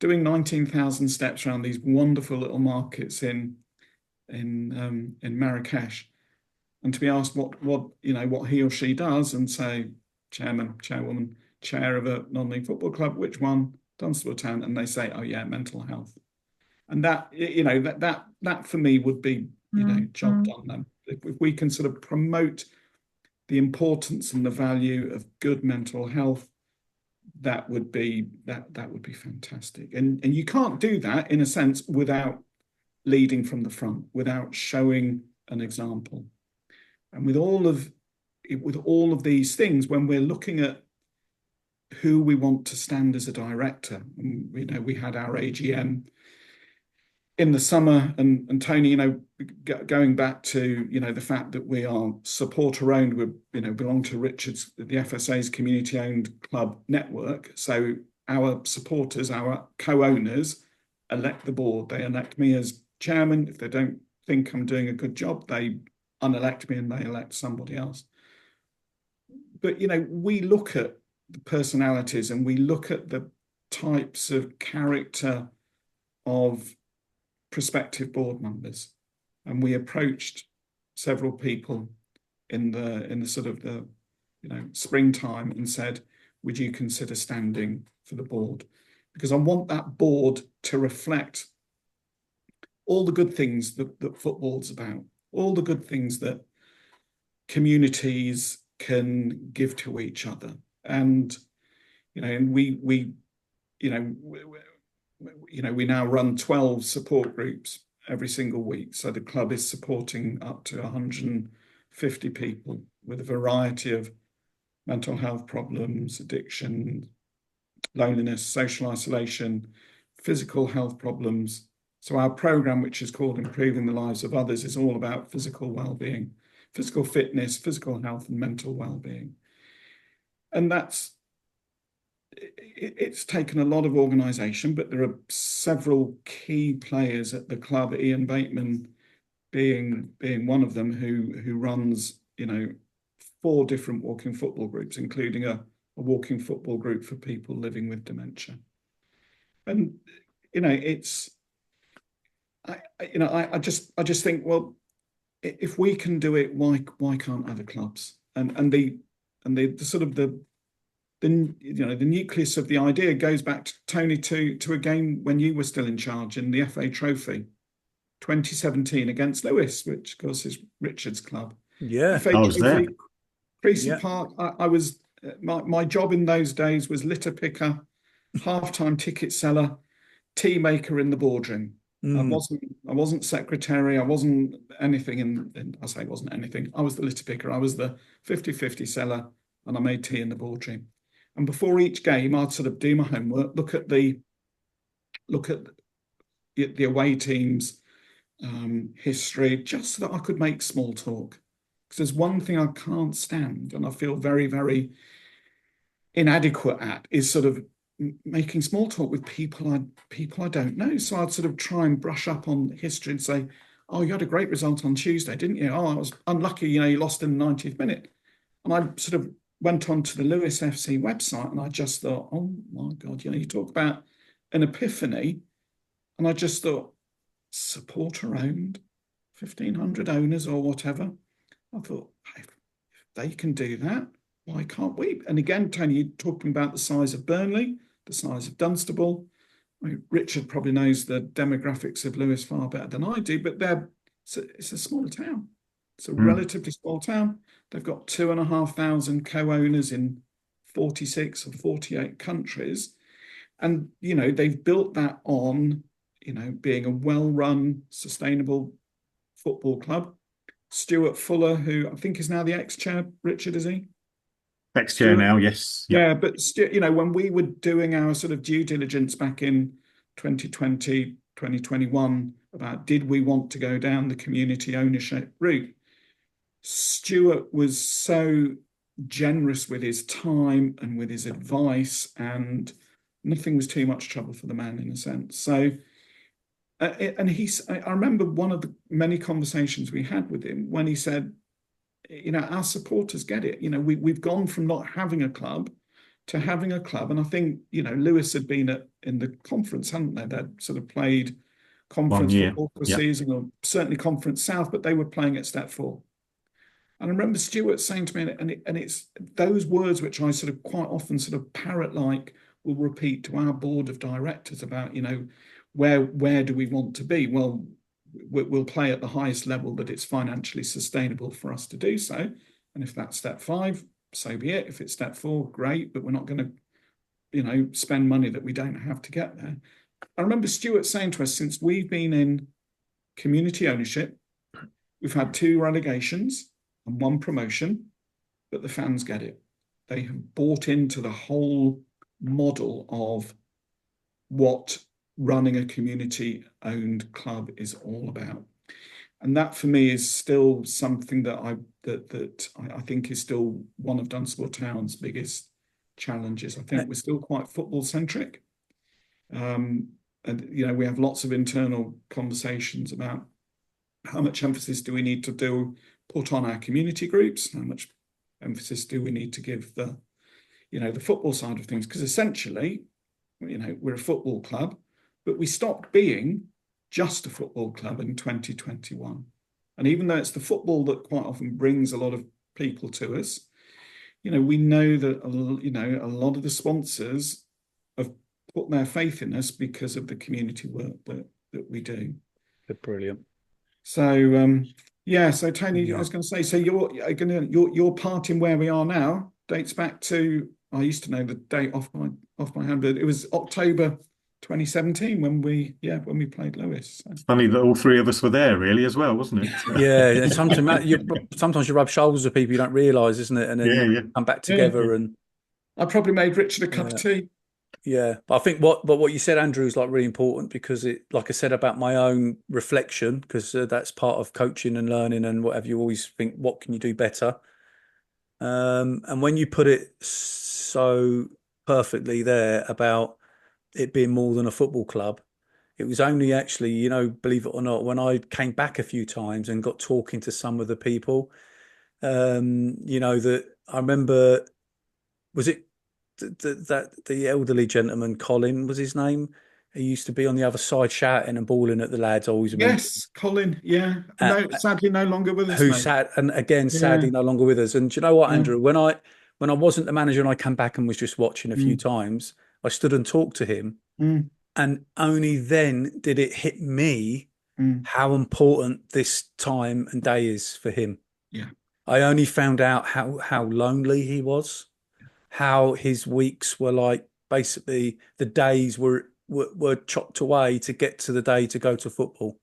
doing 19,000 steps around these wonderful little markets in Marrakesh, and to be asked what he or she does, and say, chairman, chairwoman, chair of a non-league football club, which one? Dunstable Town. And they say, oh yeah, mental health. And that for me would be job done then. If we can sort of promote the importance and the value of good mental health, that would be fantastic. And you can't do that, in a sense, without leading from the front, without showing an example. And with all of these things, when we're looking at who we want to stand as a director, and, we had our AGM in the summer, and Tony, going back to the fact that we are supporter owned, we belong to Richard's, the FSA's community owned club network. So our supporters, our co-owners, elect the board. They elect me as chairman. If they don't think I'm doing a good job, they unelect me and they elect somebody else. But we look at the personalities, and we look at the types of character of prospective board members, and we approached several people in the sort of the springtime and said, would you consider standing for the board? Because I want that board to reflect all the good things that football's about, all the good things that communities can give to each other. And we now run 12 support groups every single week. So the club is supporting up to 150 people with a variety of mental health problems, addiction, loneliness, social isolation, physical health problems. So our program, which is called Improving the Lives of Others, is all about physical well-being, physical fitness, physical health, and mental well-being. And it's taken a lot of organisation, but there are several key players at the club, Ian Bateman being one of them, who runs 4 different walking football groups, including a walking football group for people living with dementia. And I just think, well, if we can do it, why can't other clubs? And the sort of the nucleus of the idea goes back to Tony, to a game when you were still in charge in the FA Trophy 2017 against Lewis, which of course is Richard's club. Yeah, I was there. Creasy Park. I was my job in those days was litter picker, half-time ticket seller, tea maker in the boardroom. I wasn't secretary. I wasn't anything. And I say I wasn't anything. I was the litter picker. I was the 50-50 seller, and I made tea in the boardroom. And before each game, I'd sort of do my homework, look at the away team's history, just so that I could make small talk. Because there's one thing I can't stand, and I feel very, very inadequate at is sort of making small talk with people I don't know. So I'd sort of try and brush up on history and say, "Oh, you had a great result on Tuesday, didn't you? Oh, I was unlucky, you lost in the 90th minute." And I sort of went on to the Lewis FC website and I just thought, "Oh my God, you talk about an epiphany." And I just thought, supporter owned, 1,500 owners or whatever. I thought, if they can do that, why can't we? And again, Tony, you're talking about the size of Burnley, the size of Dunstable. Richard probably knows the demographics of Lewis far better than I do, but it's a small town. It's a relatively small town. They've got 2,500 co-owners in 46 or 48 countries. And, they've built that on, being a well-run, sustainable football club. Stuart Fuller, who I think is now the ex-chair, Richard, is he? Ex-chair now, yes. Yep. Yeah, but when we were doing our sort of due diligence back in 2020, 2021 about did we want to go down the community ownership route, Stuart was so generous with his time and with his advice, and nothing was too much trouble for the man in a sense. So, I remember one of the many conversations we had with him when he said, our supporters get it. We've gone from not having a club to having a club. And I think, Lewis had been in the conference, hadn't they? They'd sort of played conference football for a season, or certainly Conference South, but they were playing at Step 4. And I remember Stuart saying to me, and it's those words which I sort of quite often sort of parrot-like will repeat to our board of directors about, where do we want to be? Well, we'll play at the highest level that it's financially sustainable for us to do so. And if that's Step 5, so be it. If it's Step 4, great, but we're not going to, spend money that we don't have to get there. I remember Stuart saying to us, since we've been in community ownership, we've had 2 relegations and 1 promotion, but the fans get it. They have bought into the whole model of what running a community-owned club is all about. And that for me is still something that I think is still one of Dunstable Town's biggest challenges. I think we're still quite football-centric. And, we have lots of internal conversations about how much emphasis do we need to put on our community groups, how much emphasis do we need to give the football side of things, because essentially, we're a football club, but we stopped being just a football club in 2021. And even though it's the football that quite often brings a lot of people to us, we know that, a lot of the sponsors have put their faith in us because of the community work that we do. Brilliant. So, so Tony, I was going to say, so your part in where we are now dates back to, I used to know the date off my hand, but it was October 2017 when we played Lewis. So. Funny that all 3 of us were there, really, as well, wasn't it? Yeah, sometimes you rub shoulders with people you don't realise, isn't it? And then you come back together. And I probably made Richard a cup of tea. Yeah, but I think what you said, Andrew, is like really important, because it, like I said about my own reflection, because that's part of coaching and learning and whatever. You always think, what can you do better? And when you put it so perfectly there about it being more than a football club, it was only actually, believe it or not, when I came back a few times and got talking to some of the people, that I remember, was it the elderly gentleman, Colin was his name? He used to be on the other side shouting and bawling at the lads. Always. Yes, Colin. Yeah. No, sadly no longer with us. Who sadly no longer with us. And do you know what, Andrew? When I wasn't the manager and I came back and was just watching a few times, I stood and talked to him, and only then did it hit me how important this time and day is for him. Yeah. I only found out how lonely he was, how his weeks were like, basically the days were chopped away to get to the day to go to football.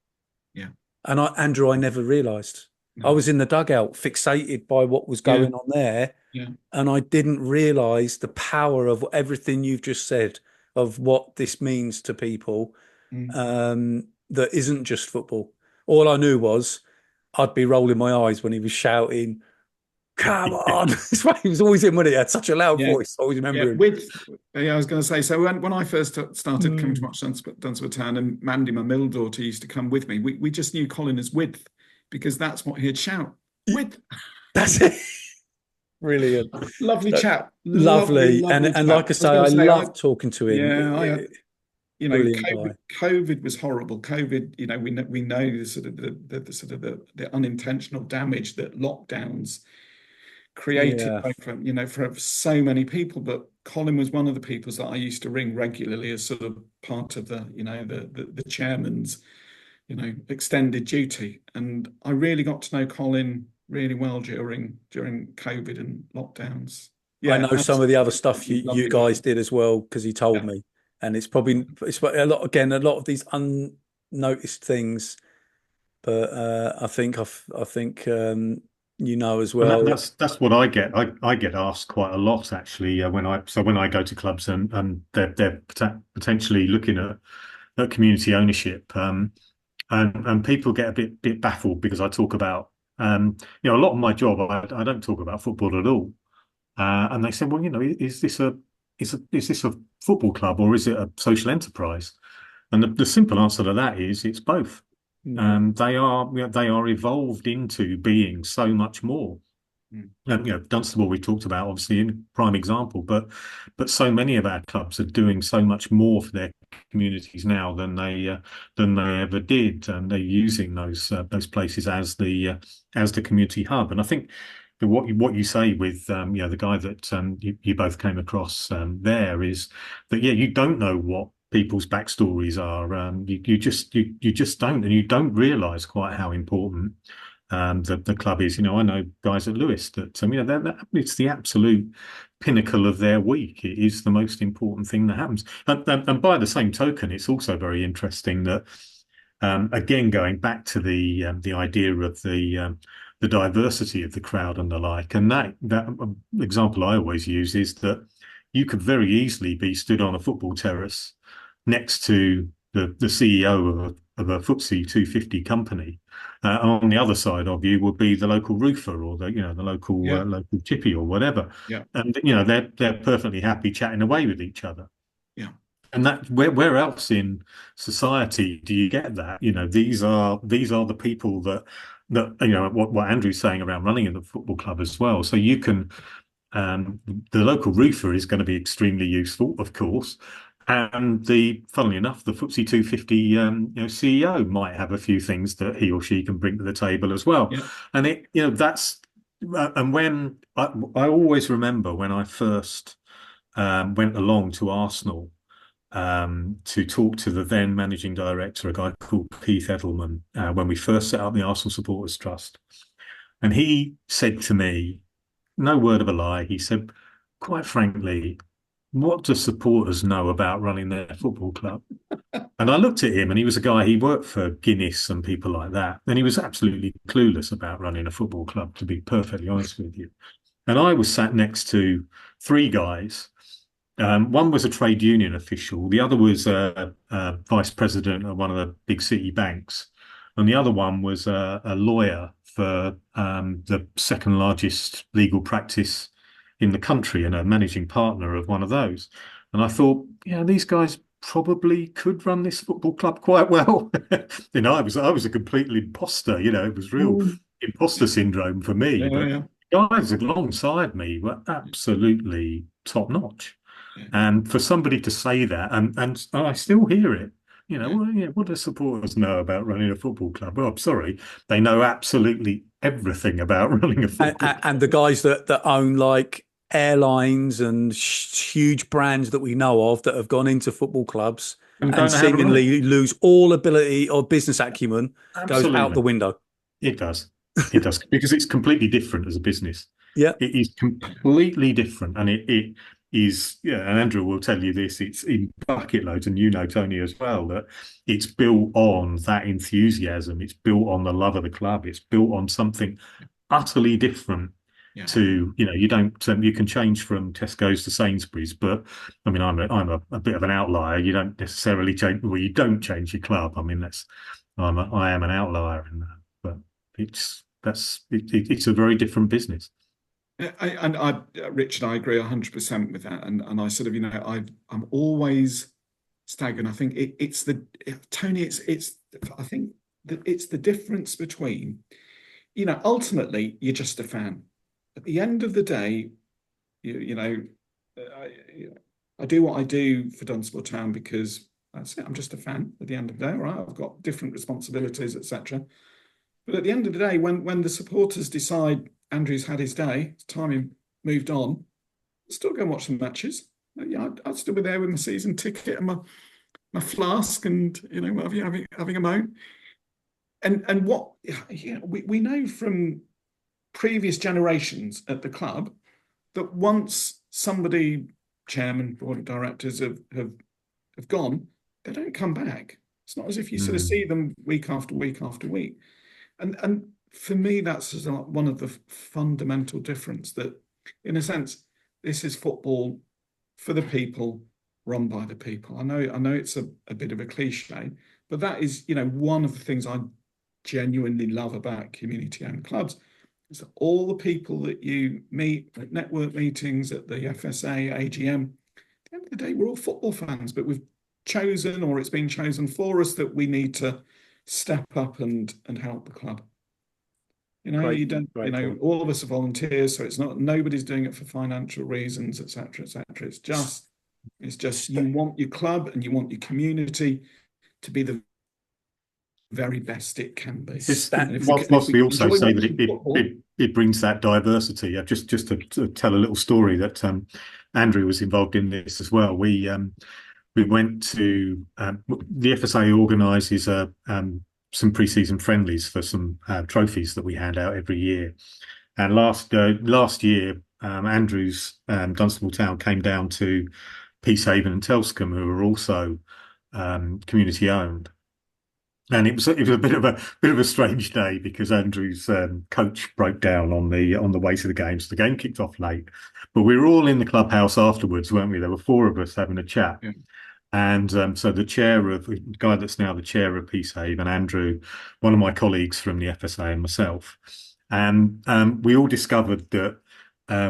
Yeah. And Andrew, I never realised. I was in the dugout fixated by what was going on there. Yeah. And I didn't realise the power of everything you've just said, of what this means to people, that isn't just football. All I knew was I'd be rolling my eyes when he was shouting, come on. He was always in when he had such a loud Yeah. voice. I always Yeah, remember him. I was going to say, so when I first started coming to Mm. watch Dunstable Town, and Mandy, my middle daughter, used to come with me, we just knew Colin as Width because that's what he'd shout. Width. That's it. Brilliant. Lovely So, chap. lovely. Lovely And chap. like I I was say, going I to say, loved talking to him. yeah, Brilliant COVID, guy. COVID was horrible. COVID, we know the sort of the unintentional damage that lockdowns created, Yeah. for so many people. But Colin was one of the people that I used to ring regularly as sort of part of the chairman's, extended duty. And I really got to know Colin really well during COVID and lockdowns. I Yeah, know some of the other stuff absolutely you lovely guy. guys did as well because he told Yeah. me. And it's a lot again, a lot of these unnoticed things. But I think as And well. that's what I get. I get asked quite a lot actually when I go to clubs and they're potentially looking at community ownership. And people get a bit baffled because I talk about a lot of my job. I don't talk about football at all, and they say, well, is this a football club or is it a social enterprise? And the simple answer to that is it's both. Yeah. They are evolved into being so much more. Mm. And Dunstable we talked about obviously in prime example, but so many of our clubs are doing so much more for their communities now than they ever did, and they're using those places as the community hub. And I think what you say with the guy that you both came across there is that you don't know what people's backstories are. You just don't, and you don't realise quite how important the club is. I know guys at Lewis that it's the absolute pinnacle of their week. It is the most important thing that happens. And by the same token, it's also very interesting that again going back to the idea of the diversity of the crowd and the like. And that example I always use is that you could very easily be stood on a football terrace next to the CEO of a FTSE 250 company. On the other side of you would be the local roofer or the local Yeah. local chippy or whatever. Yeah. And they're perfectly happy chatting away with each other. Yeah. And that where else in society do you get that? These are the people that what Andrew's saying around running in the football club as well. So you can the local roofer is going to be extremely useful, of course. And funnily enough, the FTSE 250 CEO might have a few things that he or she can bring to the table as well. Yeah. And that's and when I always remember when I first went along to Arsenal to talk to the then managing director, a guy called Keith Edelman, when we first set up the Arsenal Supporters Trust, and he said to me, no word of a lie, he said, quite frankly, what do supporters know about running their football club? And I looked at him and he was a guy, he worked for Guinness and people like that. And he was absolutely clueless about running a football club, to be perfectly honest with you. And I was sat next to three guys. One was a trade union official. The other was a vice president of one of the big city banks. And the other one was a lawyer for the second largest legal practice in the country and a managing partner of one of those. And I thought, these guys probably could run this football club quite well. I was a complete imposter. It was real imposter syndrome for me. Yeah. But guys alongside me were absolutely top notch. Yeah. And for somebody to say that, and I still hear it. What do supporters know about running a football club? Well, I'm sorry, they know absolutely everything about running a football club. And the guys that own like airlines and huge brands that we know of that have gone into football clubs and seemingly lose all ability or business acumen goes out the window. It does. Because it's completely different as a business. Yeah. It is completely different. And it is, and Andrew will tell you this, it's in bucket loads, and Tony, as well, that it's built on that enthusiasm. It's built on the love of the club. It's built on something utterly different to, you can change from Tesco's to Sainsbury's, but I mean, I'm a bit of an outlier. You don't necessarily change, well, you don't change your club. I mean, I am an outlier in that, but it's a very different business. Richard, I agree 100% with that. And I sort of, I'm always staggered. I think it's the Tony. I think that it's the difference between, ultimately you're just a fan. At the end of the day, I, I do what I do for Dunstable Town because that's it. I'm just a fan at the end of the day, right? I've got different responsibilities, etc. But at the end of the day, when the supporters decide Andrew's had his day, it's time he moved on, I'll still go and watch the matches. I'd still be there with my season ticket and my flask and, having a moan. And what we know from previous generations at the club that once somebody, chairman, board of directors have gone, they don't come back. It's not as if you sort of see them week after week after week. And for me, that's one of the fundamental difference that, in a sense, this is football for the people, run by the people. I know it's a bit of a cliche, but that is, one of the things I genuinely love about community-owned clubs is that all the people that you meet at network meetings, at the FSA, AGM, at the end of the day, we're all football fans, but we've chosen, or it's been chosen for us, that we need to step up and help the club. Great, you don't, great point. all of us are volunteers, so it's not, nobody's doing it for financial reasons, etc., etc. It's just you want your club and you want your community to be the very best it can be. Whilst we also say that it brings that diversity. Just to tell a little story that Andrew was involved in this as well. We went to the FSA organises some pre-season friendlies for some trophies that we hand out every year. And last year, Andrew's Dunstable Town came down to Peacehaven and Telscombe, who are also community owned. And it was a bit of a strange day because Andrew's coach broke down on the way to the game, so the game kicked off late. But we were all in the clubhouse afterwards, weren't we? There were four of us having a chat. Yeah. And so the guy that's now the chair of Peacehaven, Andrew, one of my colleagues from the FSA, and myself, and we all discovered that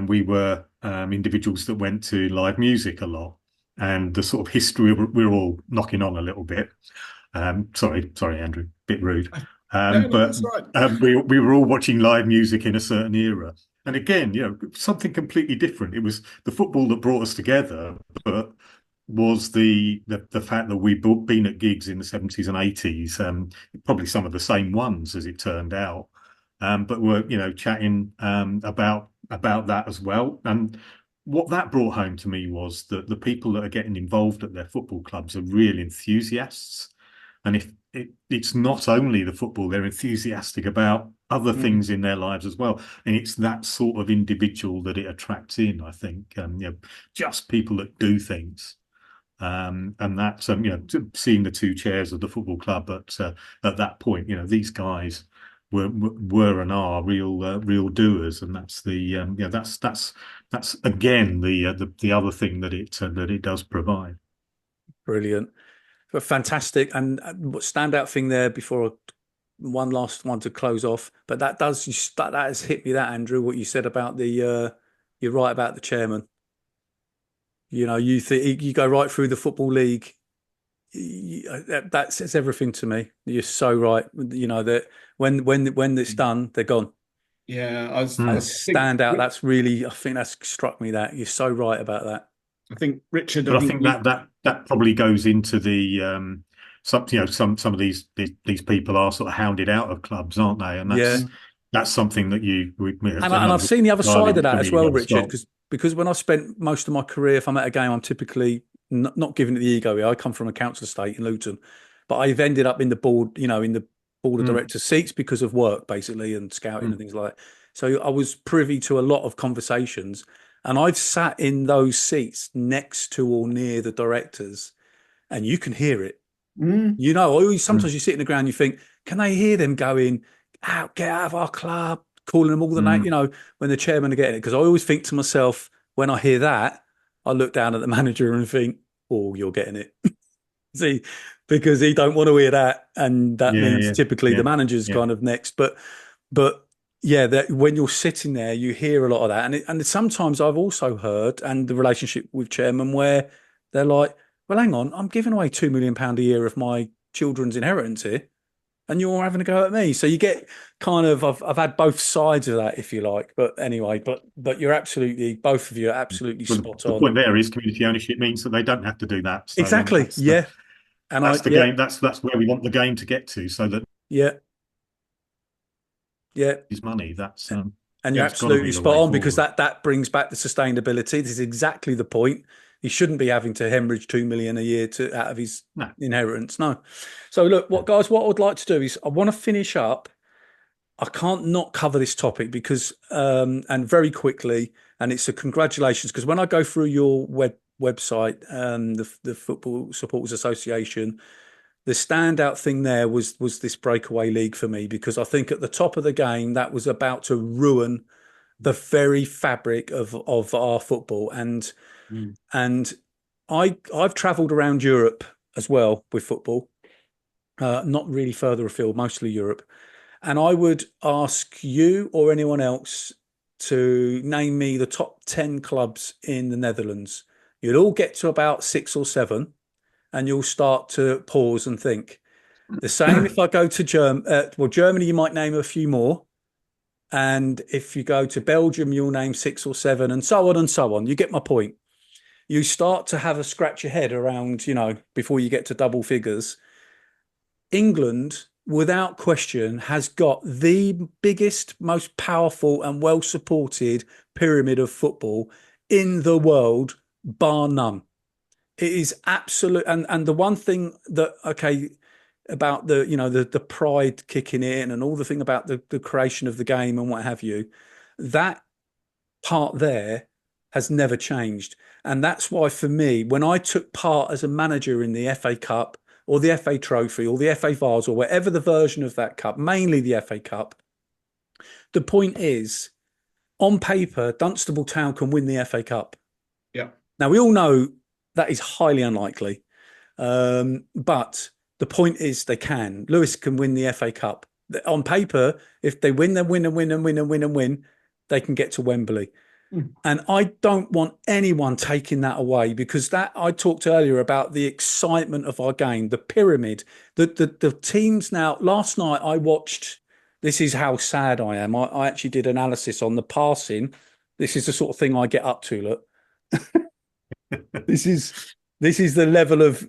we were individuals that went to live music a lot, and the sort of history we were all knocking on a little bit. Sorry, Andrew, bit rude. No, that's right. We were all watching live music in a certain era, and again, something completely different. It was the football that brought us together, but was the fact that we'd been at gigs in the 70s and 80s, probably some of the same ones as it turned out, but we're chatting about that as well. And what that brought home to me was that the people that are getting involved at their football clubs are real enthusiasts. And if it's not only the football, they're enthusiastic about other things in their lives as well. And it's that sort of individual that it attracts in, I think, just people that do things. And that's seeing the two chairs of the football club at that point, these guys were and are real doers, and that's that's again the other thing that it does provide. Brilliant, fantastic, and standout thing there before one last one to close off. But that has hit me, that Andrew, what you said about you're right about the chairman. You think you go right through the football league. That says everything to me. You're so right. That when it's done, they're gone. Yeah, I stand out. That's really, I think that's struck me. That you're so right about that. I think Richard. But I think that probably goes into the some of these people are sort of hounded out of clubs, aren't they? And that's something that and I've seen the other side of that as well, Richard, because when I spent most of my career, if I'm at a game, I'm typically not giving it the ego here. I come from a council estate in Luton, but I've ended up in the board, in the board of directors seats because of work, basically, and scouting and things like that. So I was privy to a lot of conversations, and I've sat in those seats next to or near the directors, and you can hear it. Sometimes you sit in the ground, you think, can they hear them going, get out of our club, calling them all the name, when the chairman are getting it? Because I always think to myself, when I hear that, I look down at the manager and think, oh, you're getting it. See, because he don't want to hear that. And that means typically the manager's kind of next. But yeah, that when you're sitting there, you hear a lot of that, and sometimes I've also heard, and the relationship with chairman where they're like, "Well, hang on, I'm giving away £2 million a year of my children's inheritance here, and you're having a go at me." So you get kind of, I've had both sides of that, if you like. But anyway, but you're absolutely, both of you are absolutely But spot the on. point there is community ownership means that they don't have to do that. So Exactly, yeah, and that's the yeah, game. That's where we want the game to get to, so that yeah, yeah. is money. And you're Yeah. That's got to absolutely be the spot way on, because forward. that brings back the sustainability. This is exactly the point. He shouldn't be having to hemorrhage 2 million a year to out of his No. inheritance. No. So look, what guys, what I would like to do is I want to finish up. I can't not cover this topic because and very quickly, and it's a congratulations, because when I go through your website, the Football Supporters Association, the standout thing there was this breakaway league for me, because I think at the top of the game that was about to ruin the very fabric of our football. Mm. And I've travelled around Europe as well with football, not really further afield, mostly Europe. And I would ask you or anyone else to name me the top 10 clubs in the Netherlands. You'll all get to about 6 or 7, and you'll start to pause and think. The same if I go to Germany, you might name a few more. And if you go to Belgium, you'll name 6 or 7, and so on and so on. You get my point. You start to have a scratch your head around, before you get to double figures. England, without question, has got the biggest, most powerful, and well supported pyramid of football in the world, bar none. It is absolute. And the one thing that, okay, about the pride kicking in and all the thing about the creation of the game and what have you, that part there has never changed. And that's why, for me, when I took part as a manager in the FA Cup or the FA Trophy or the FA Vase or whatever the version of that cup, mainly the FA Cup, the point is, on paper, Dunstable Town can win the FA Cup. Yeah. Now, we all know that is highly unlikely. But the point is they can. Lewis can win the FA Cup. On paper, if they win, then win and win and win and win and win, they can get to Wembley. Mm. And I don't want anyone taking that away, because that, I talked earlier about the excitement of our game, the pyramid, the teams. Now, last night I watched, this is how sad I am. I actually did analysis on the passing. This is the sort of thing I get up to, look. This is the level of,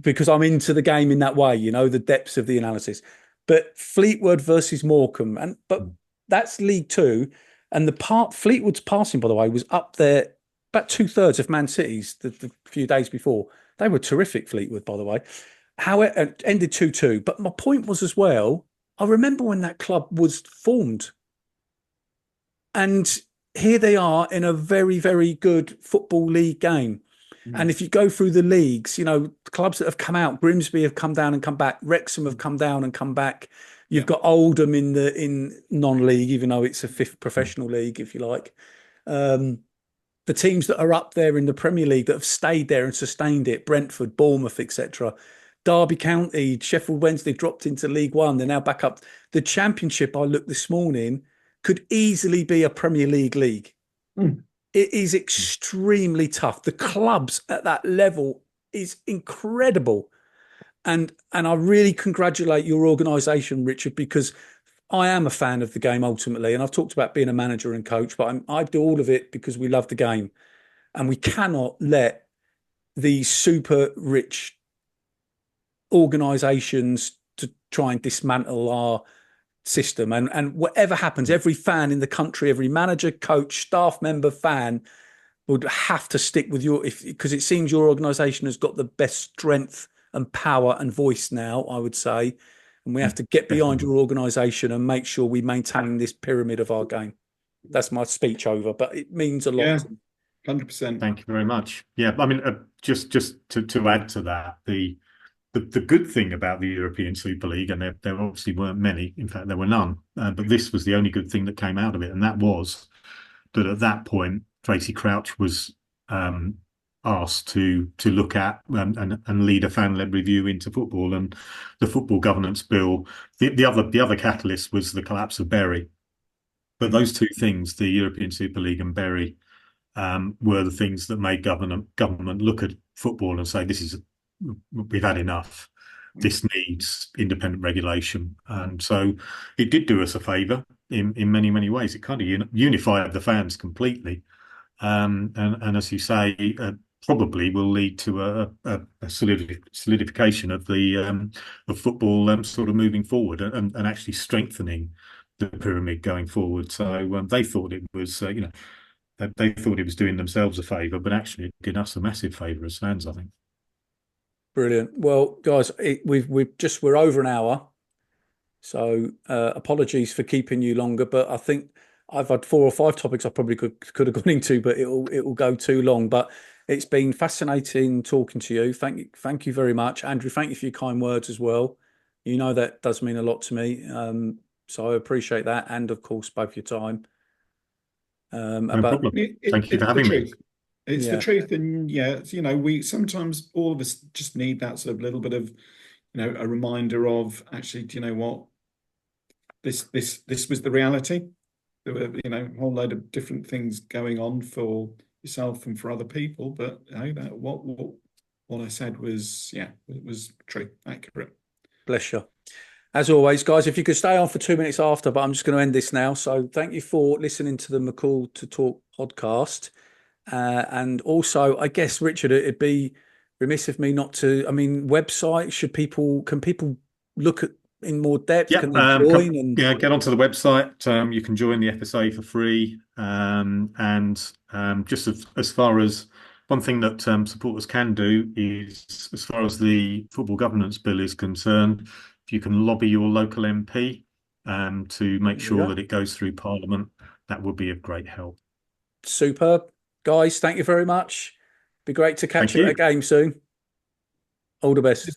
because I'm into the game in that way, the depths of the analysis. But Fleetwood versus Morecambe, but that's League Two. And Fleetwood's passing, by the way, was up there about 2/3 of Man City's the few days before. They were terrific, Fleetwood, by the way. How it ended 2-2. But my point was as well, I remember when that club was formed. And here they are in a very, very good football league game. And if you go through the leagues, clubs that have come out, Grimsby have come down and come back, Wrexham have come down and come back. You've got Oldham in non-league, even though it's a fifth professional league, if you like. The teams that are up there in the Premier League that have stayed there and sustained it, Brentford, Bournemouth, etc. Derby County, Sheffield Wednesday dropped into League One. They're now back up. The Championship, I looked this morning, could easily be a Premier League league. Mm. It is extremely tough. The clubs at that level is incredible. And I really congratulate your organisation, Richard, because I am a fan of the game ultimately. And I've talked about being a manager and coach, but I do all of it because we love the game. And we cannot let these super rich organisations to try and dismantle our system. And whatever happens, every fan in the country, every manager, coach, staff member, fan would have to stick with because it seems your organisation has got the best strength and power and voice now, I would say. And we have to get behind your organisation and make sure we maintain this pyramid of our game. That's my speech over, but it means a lot. Yeah, 100%. Thank you very much. Yeah, I mean, just to add to that, the good thing about the European Super League, and there obviously weren't many, in fact, there were none, but this was the only good thing that came out of it, and that was that at that point, Tracy Crouch was asked to look at and lead a fan-led review into football, and the football governance bill. The other catalyst was the collapse of Bury, But those two things, the European Super League and Bury, were the things that made government look at football and say, we've had enough. This needs independent regulation. And so it did do us a favour in many, many ways. It kind of unified the fans completely. And as you say, probably will lead to a solidification of the of football sort of moving forward and actually strengthening the pyramid going forward. So they thought it was, they thought it was doing themselves a favour, but actually it did us a massive favour as fans, I think. Brilliant. Well, guys, we're over an hour, so apologies for keeping you longer, but I think I've had 4 or 5 topics I probably could have gone into, but it'll go too long. But it's been fascinating talking to you. Thank you very much, Andrew. Thank you for your kind words as well. You know that does mean a lot to me, so I appreciate that, and of course both your time. No problem. Thank you for having me. It's the truth, and we sometimes, all of us, just need that sort of little bit of, a reminder of, actually, do you know what? This was the reality. There were, a whole load of different things going on for yourself and for other people, but what I said was, it was true, accurate. Bless you. As always, guys, if you could stay on for 2 minutes after, but I'm just going to end this now. So thank you for listening to the McCool to Talk podcast. And also, I guess, Richard, it'd be remiss of me not to. I mean, website. Can people look at in more depth? Yeah, can they join? get onto the website. You can join the FSA for free. Just as far as one thing that supporters can do is, as far as the football governance bill is concerned, if you can lobby your local MP to make sure that it goes through Parliament, that would be of great help. Superb. Guys, thank you very much. Be great to catch you at a game soon. All the best.